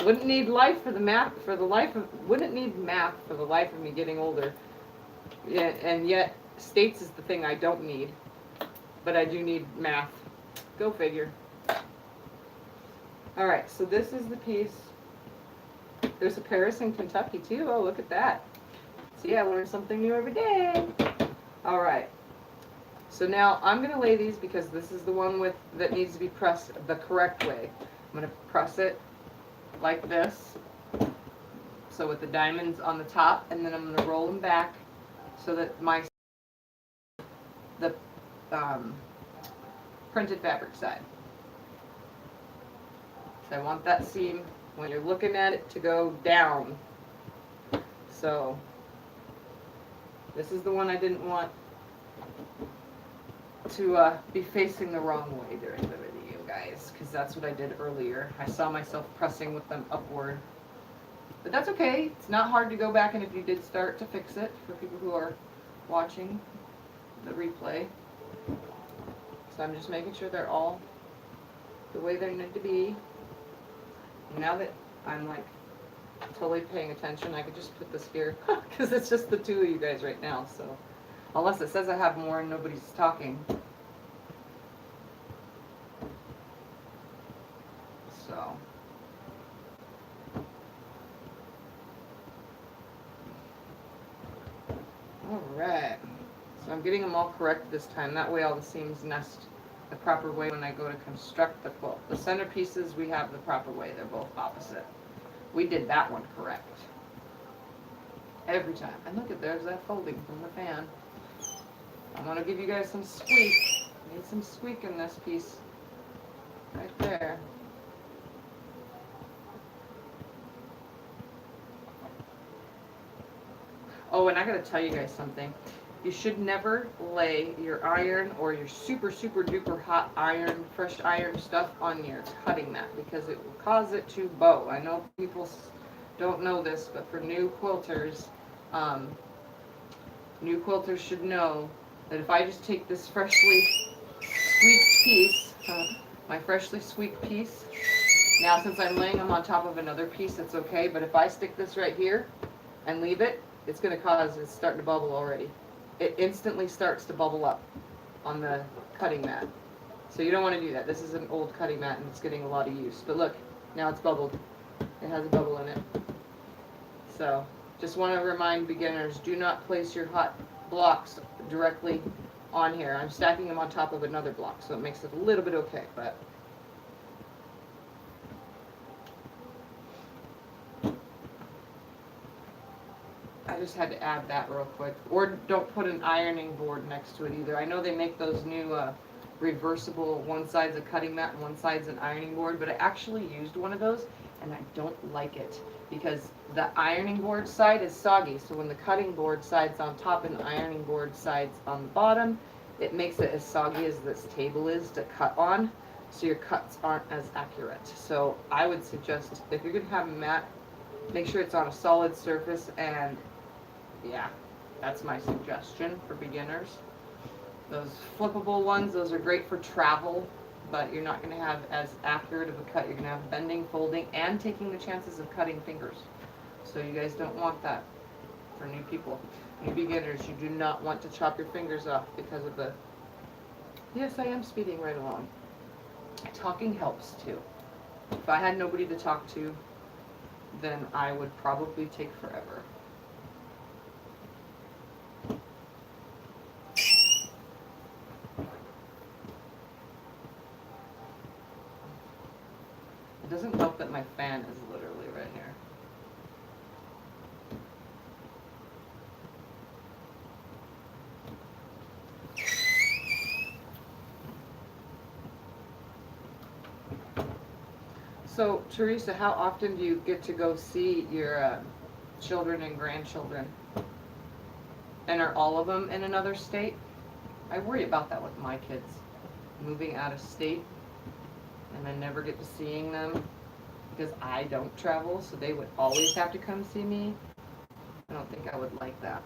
Wouldn't need life for the math for the life of wouldn't need math for the life of me getting older. Yeah, and yet states is the thing I don't need, but I do need math. Go figure. All right, so this is the piece. There's a Paris in Kentucky too. Oh, look at that. See, I learn something new every day. All right. So now I'm going to lay these because this is the one with that needs to be pressed the correct way. I'm going to press it like this, so with the diamonds on the top, and then I'm going to roll them back so that the printed fabric side. So I want that seam, when you're looking at it, to go down. So this is the one I didn't want to be facing the wrong way during the video, guys, because that's what I did earlier. I saw myself pressing with them upward. But that's okay. It's not hard to go back, and if you did start, to fix it for people who are watching the replay. So I'm just making sure they're all the way they need to be. Now that I'm like totally paying attention, I could just put this here because it's just the two of you guys right now. So unless it says I have more and nobody's talking. So alright. So I'm getting them all correct this time. That way all the seams nest the proper way when I go to construct the quilt. The centerpieces we have the proper way. They're both opposite. We did that one correct. Every time. And look at, there's that folding from the fan. I'm going to give you guys some squeak. Need some squeak in this piece. Right there. Oh, and I got to tell you guys something. You should never lay your iron or your super, super duper hot iron, fresh iron stuff on your cutting mat because it will cause it to bow. I know people don't know this, but for um, new quilters should know that if I just take this freshly squeaked piece, my freshly squeaked piece, now since I'm laying them on top of another piece, it's okay, but if I stick this right here and leave it, it's going to cause, it's starting to bubble already. It instantly starts to bubble up on the cutting mat. So you don't want to do that. This is an old cutting mat and it's getting a lot of use. But look, now it's bubbled. It has a bubble in it. So just want to remind beginners, do not place your hot blocks directly on here. I'm stacking them on top of another block, so it makes it a little bit okay, but I just had to add that real quick. Or don't put an ironing board next to it either. I know they make those new reversible, one side's a cutting mat and one side's an ironing board, but I actually used one of those and I don't like it because the ironing board side is soggy. So when the cutting board side's on top and the ironing board side's on the bottom, it makes it as soggy as this table is to cut on, so your cuts aren't as accurate. So I would suggest, if you're going to have a mat, make sure it's on a solid surface, and yeah, that's my suggestion for beginners. Those flippable ones, those are great for travel, but you're not going to have as accurate of a cut. You're going to have bending, folding, and taking the chances of cutting fingers. So you guys don't want that for new people. New beginners, you do not want to chop your fingers off because of the... Yes, I am speeding right along. Talking helps too. If I had nobody to talk to, then I would probably take forever. It doesn't help that my fan is literally right here. So, Teresa, how often do you get to go see your children and grandchildren? And are all of them in another state? I worry about that with my kids. Moving out of state, and I never get to seeing them because I don't travel, so they would always have to come see me. I don't think I would like that.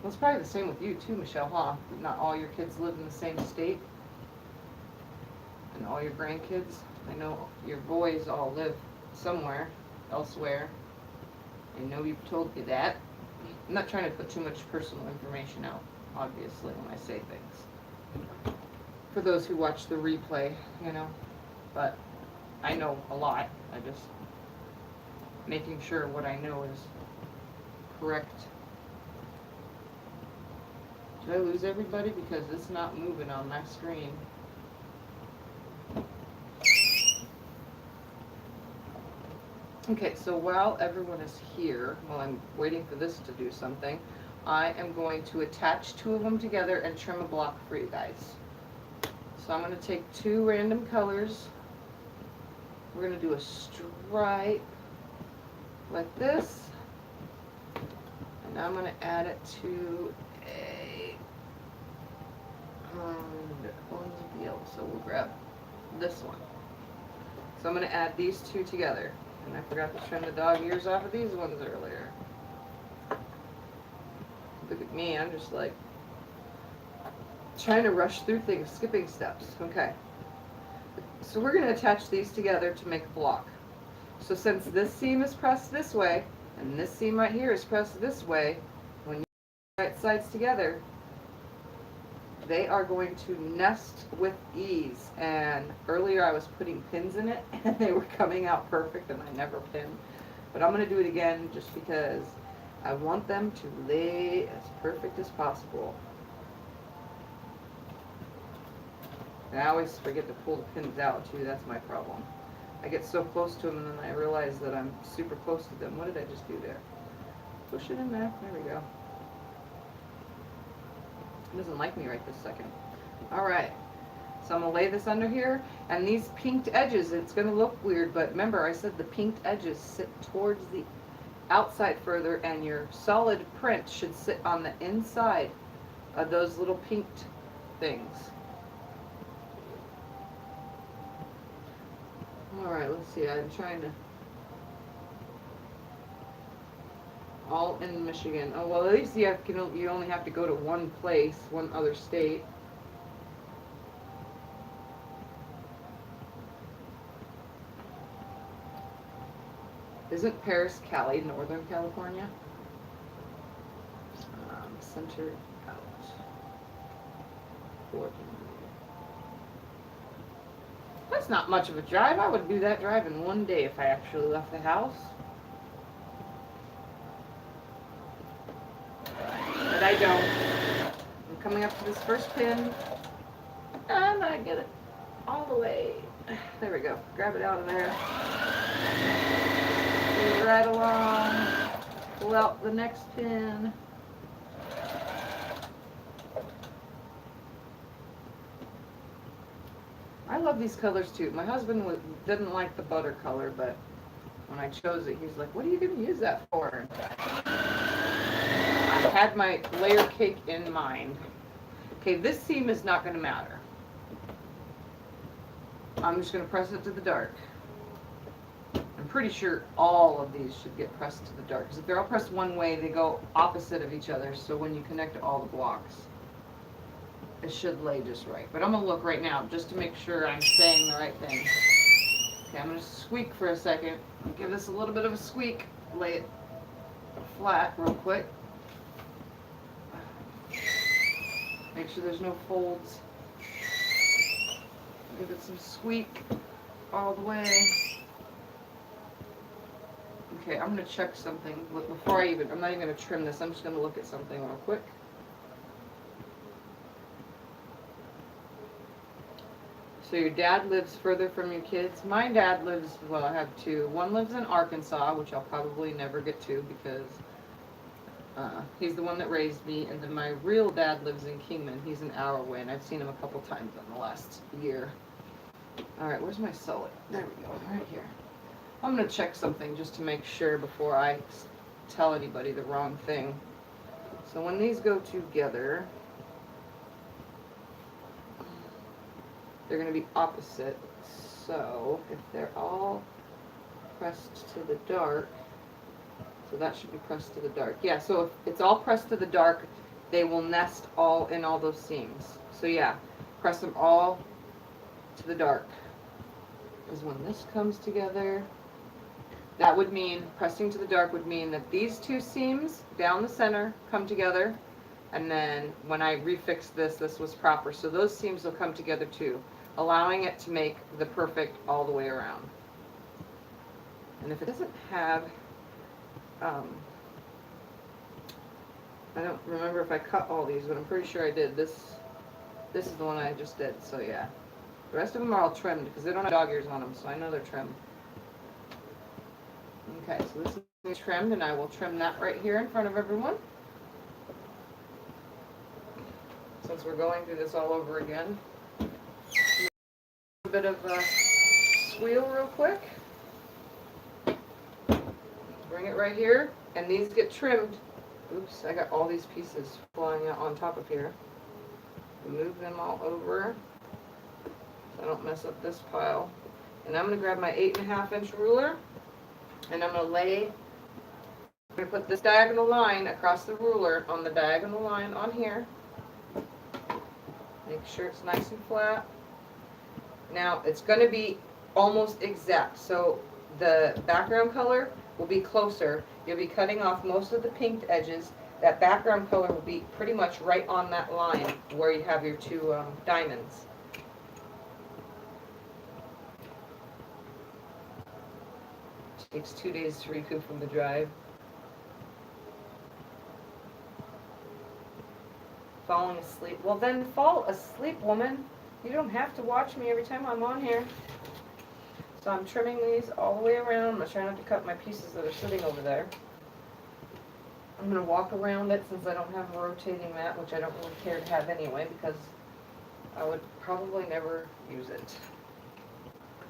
Well, it's probably the same with you too, Michelle, huh? Not all your kids live in the same state. And all your grandkids. I know your boys all live somewhere, elsewhere. I know you've told me that. I'm not trying to put too much personal information out, obviously, when I say things. For those who watch the replay, you know. But I know a lot. I just making sure what I know is correct. Did I lose everybody? Because it's not moving on my screen. Okay, so while everyone is here, while I'm waiting for this to do something, I am going to attach two of them together and trim a block for you guys. So I'm going to take two random colors. We're going to do a stripe like this. And now I'm going to add it to a deal. So we'll grab this one. So I'm going to add these two together. And I forgot to trim the dog ears off of these ones earlier. Look at me, I'm just like trying to rush through things, skipping steps. Okay. So we're going to attach these together to make a block. So since this seam is pressed this way, and this seam right here is pressed this way, when you put right sides together, they are going to nest with ease. And earlier I was putting pins in it and they were coming out perfect, and I never pin. But I'm going to do it again just because I want them to lay as perfect as possible. And I always forget to pull the pins out too, that's my problem. I get so close to them and then I realize that I'm super close to them. What did I just do there? Push it in there, there we go. It doesn't like me right this second. Alright, so I'm going to lay this under here, and these pinked edges, it's going to look weird, but remember I said the pinked edges sit towards the outside further, and your solid print should sit on the inside of those little pinked things. Alright, let's see, I'm trying to... All in Michigan. Oh, well, at least you only have to go to one place, one other state. Isn't Paris, Cali, Northern California? Center out. That's not much of a drive. I would do that drive in one day if I actually left the house. But I don't. I'm coming up to this first pin, and I get it all the way. There we go. Grab it out of there. Move right along. Pull out the next pin. I love these colors too. My husband didn't like the butter color, but when I chose it, he's like, "What are you going to use that for?" I had my layer cake in mind. Okay, this seam is not going to matter. I'm just going to press it to the dark. I'm pretty sure all of these should get pressed to the dark, because if they're all pressed one way, they go opposite of each other, so when you connect all the blocks, it should lay just right. But I'm going to look right now just to make sure I'm saying the right thing. Okay, I'm going to squeak for a second. Give this a little bit of a squeak. Lay it flat real quick. Make sure there's no folds. Give it some squeak all the way. Okay, I'm going to check something. Before I'm not even going to trim this. I'm just going to look at something real quick. So your dad lives further from your kids? My dad lives, well, I have two. One lives in Arkansas, which I'll probably never get to because he's the one that raised me. And then my real dad lives in Kingman. He's an hour away, and I've seen him a couple times in the last year. All right, where's my solid? There we go, right here. I'm going to check something just to make sure before I tell anybody the wrong thing. So when these go together, they're going to be opposite. So if they're all pressed to the dark, so that should be pressed to the dark. Yeah, so if it's all pressed to the dark, they will nest all in all those seams. So yeah, press them all to the dark. Because when this comes together, that would mean, pressing to the dark would mean that these two seams down the center come together, and then when I refix this, this was proper. So those seams will come together too, allowing it to make the perfect all the way around. And if it doesn't have, I don't remember if I cut all these, but I'm pretty sure I did. This is the one I just did, so yeah. The rest of them are all trimmed because they don't have dog ears on them, so I know they're trimmed. Okay, so this is trimmed, and I will trim that right here in front of everyone. Since we're going through this all over again. A bit of a squeal real quick. Bring it right here, and these get trimmed. Oops, I got all these pieces flying out on top of here. Move them all over so I don't mess up this pile. And I'm going to grab my 8.5 inch ruler, and I'm going to put this diagonal line across the ruler on the diagonal line on here. Make sure it's nice and flat. Now it's going to be almost exact, so the background color will be closer. You'll be cutting off most of the pinked edges. That background color will be pretty much right on that line where you have your two diamonds. It takes 2 days to recoup from the drive. Falling asleep. Well, then fall asleep, woman. You don't have to watch me every time I'm on here. So I'm trimming these all the way around. I'm going to try not to cut my pieces that are sitting over there. I'm going to walk around it since I don't have a rotating mat, which I don't really care to have anyway because I would probably never use it.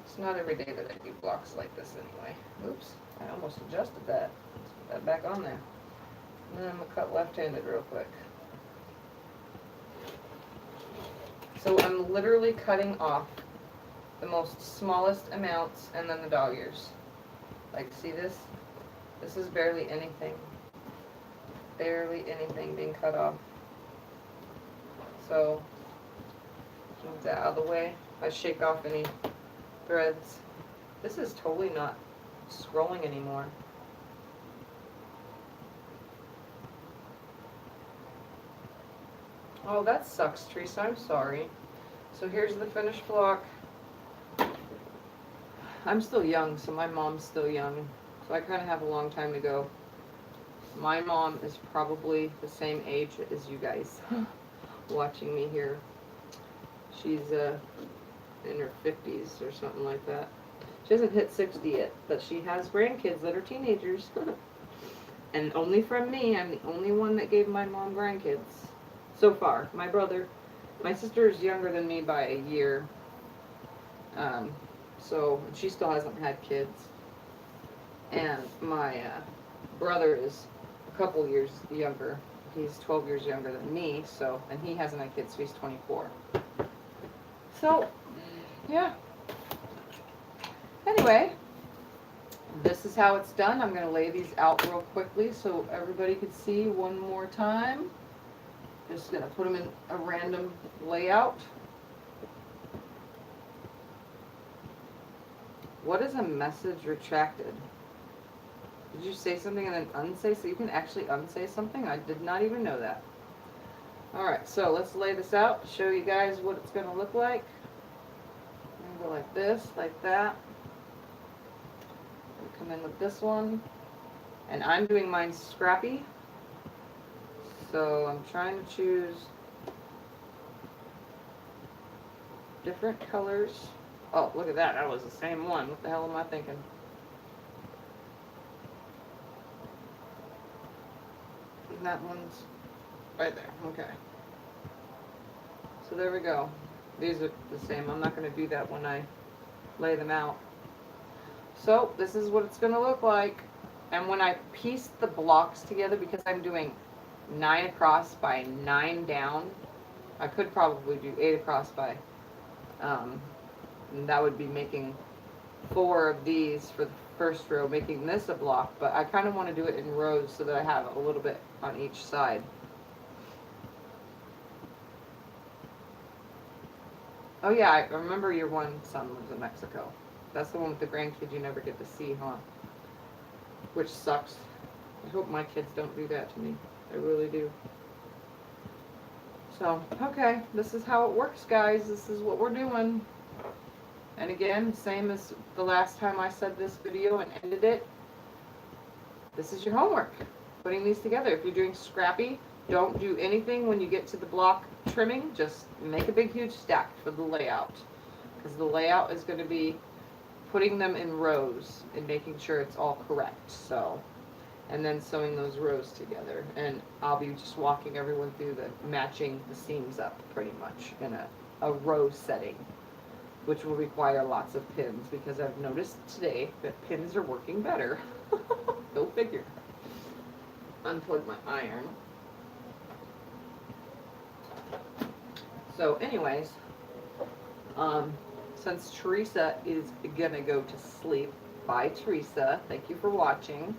It's not every day that I do blocks like this anyway. Oops, I almost adjusted that. Let's go that back on there. And then I'm going to cut left-handed real quick. So I'm literally cutting off the most smallest amounts and then the dog ears. Like, see this? This is barely anything. Barely anything being cut off. So, move that out of the way. I shake off any threads. This is totally not scrolling anymore. Oh, that sucks, Teresa. I'm sorry. So here's the finished block. I'm still young, so my mom's still young. So I kind of have a long time to go. My mom is probably the same age as you guys watching me here. She's in her 50s or something like that. She hasn't hit 60 yet, but she has grandkids that are teenagers. And only from me, I'm the only one that gave my mom grandkids. So far. My sister is younger than me by a year. So she still hasn't had kids. And my brother is a couple years younger. He's 12 years younger than me, so, and he hasn't had kids, so he's 24. So, yeah. Anyway, this is how it's done. I'm going to lay these out real quickly so everybody can see one more time. Just going to put them in a random layout. What is a message retracted? Did you say something and then unsay? So you can actually unsay something? I did not even know that. Alright, so let's lay this out, show you guys what it's going to look like. I'm going to go like this, like that. Come in with this one. And I'm doing mine scrappy. So I'm trying to choose different colors. Oh, look at that. That was the same one. What the hell am I thinking? And that one's right there. Okay. So there we go. These are the same. I'm not going to do that when I lay them out. So this is what it's going to look like. And when I piece the blocks together, because I'm doing 9 across by 9 down, I could probably do 8 across by, and that would be making 4 of these for the first row, making this a block, but I kind of want to do it in rows so that I have a little bit on each side. Oh yeah, I remember your one son lives in Mexico. That's the one with the grandkids you never get to see, huh? Which sucks. I hope my kids don't do that to me. I really do. So, okay, this is how it works, guys. This is what we're doing. And again, same as the last time I said this video and ended it, this is your homework. Putting these together. If you're doing scrappy, don't do anything when you get to the block trimming. Just make a big, huge stack for the layout. Because the layout is going to be putting them in rows and making sure it's all correct. So, and then sewing those rows together. And I'll be just walking everyone through the matching the seams up pretty much in a row setting, which will require lots of pins because I've noticed today that pins are working better. Go figure. Unplug my iron. So anyways, since Teresa is gonna go to sleep, bye Teresa, thank you for watching.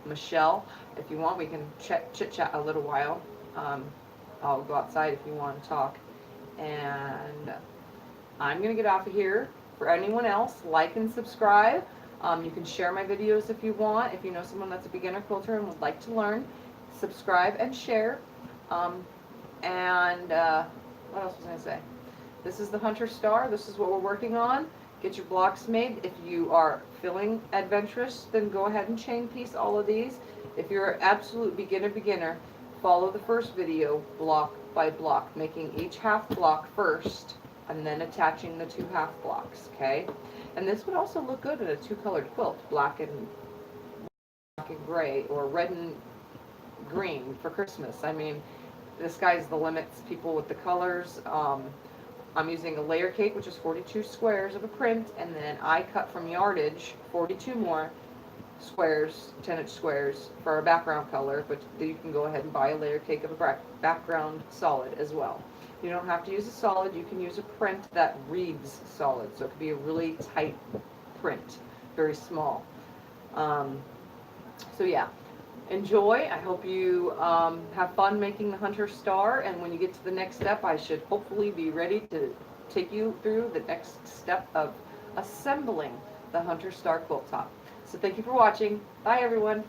Michelle, if you want, we can chit-chat a little while. I'll go outside if you want to talk. And I'm going to get off of here. For anyone else, like and subscribe. You can share my videos if you want. If you know someone that's a beginner quilter and would like to learn, subscribe and share. What else was I going to say? This is the Hunter Star. This is what we're working on. Get your blocks made. If you are feeling adventurous, then go ahead and chain piece all of these. If you're an absolute beginner, follow the first video block by block, making each half block first and then attaching the 2 half blocks, okay? And this would also look good in a 2-colored quilt, black and gray, or red and green for Christmas. I mean, the sky's the limits, people with the colors. I'm using a layer cake, which is 42 squares of a print, and then I cut from yardage 42 more squares, 10-inch squares for our background color, but you can go ahead and buy a layer cake of a background solid as well. You don't have to use a solid, you can use a print that reads solid, so it could be a really tight print, very small. So yeah, enjoy. I hope you have fun making the Hunter Star, and when you get to the next step, I should hopefully be ready to take you through the next step of assembling the Hunter Star quilt top. So thank you for watching. Bye everyone.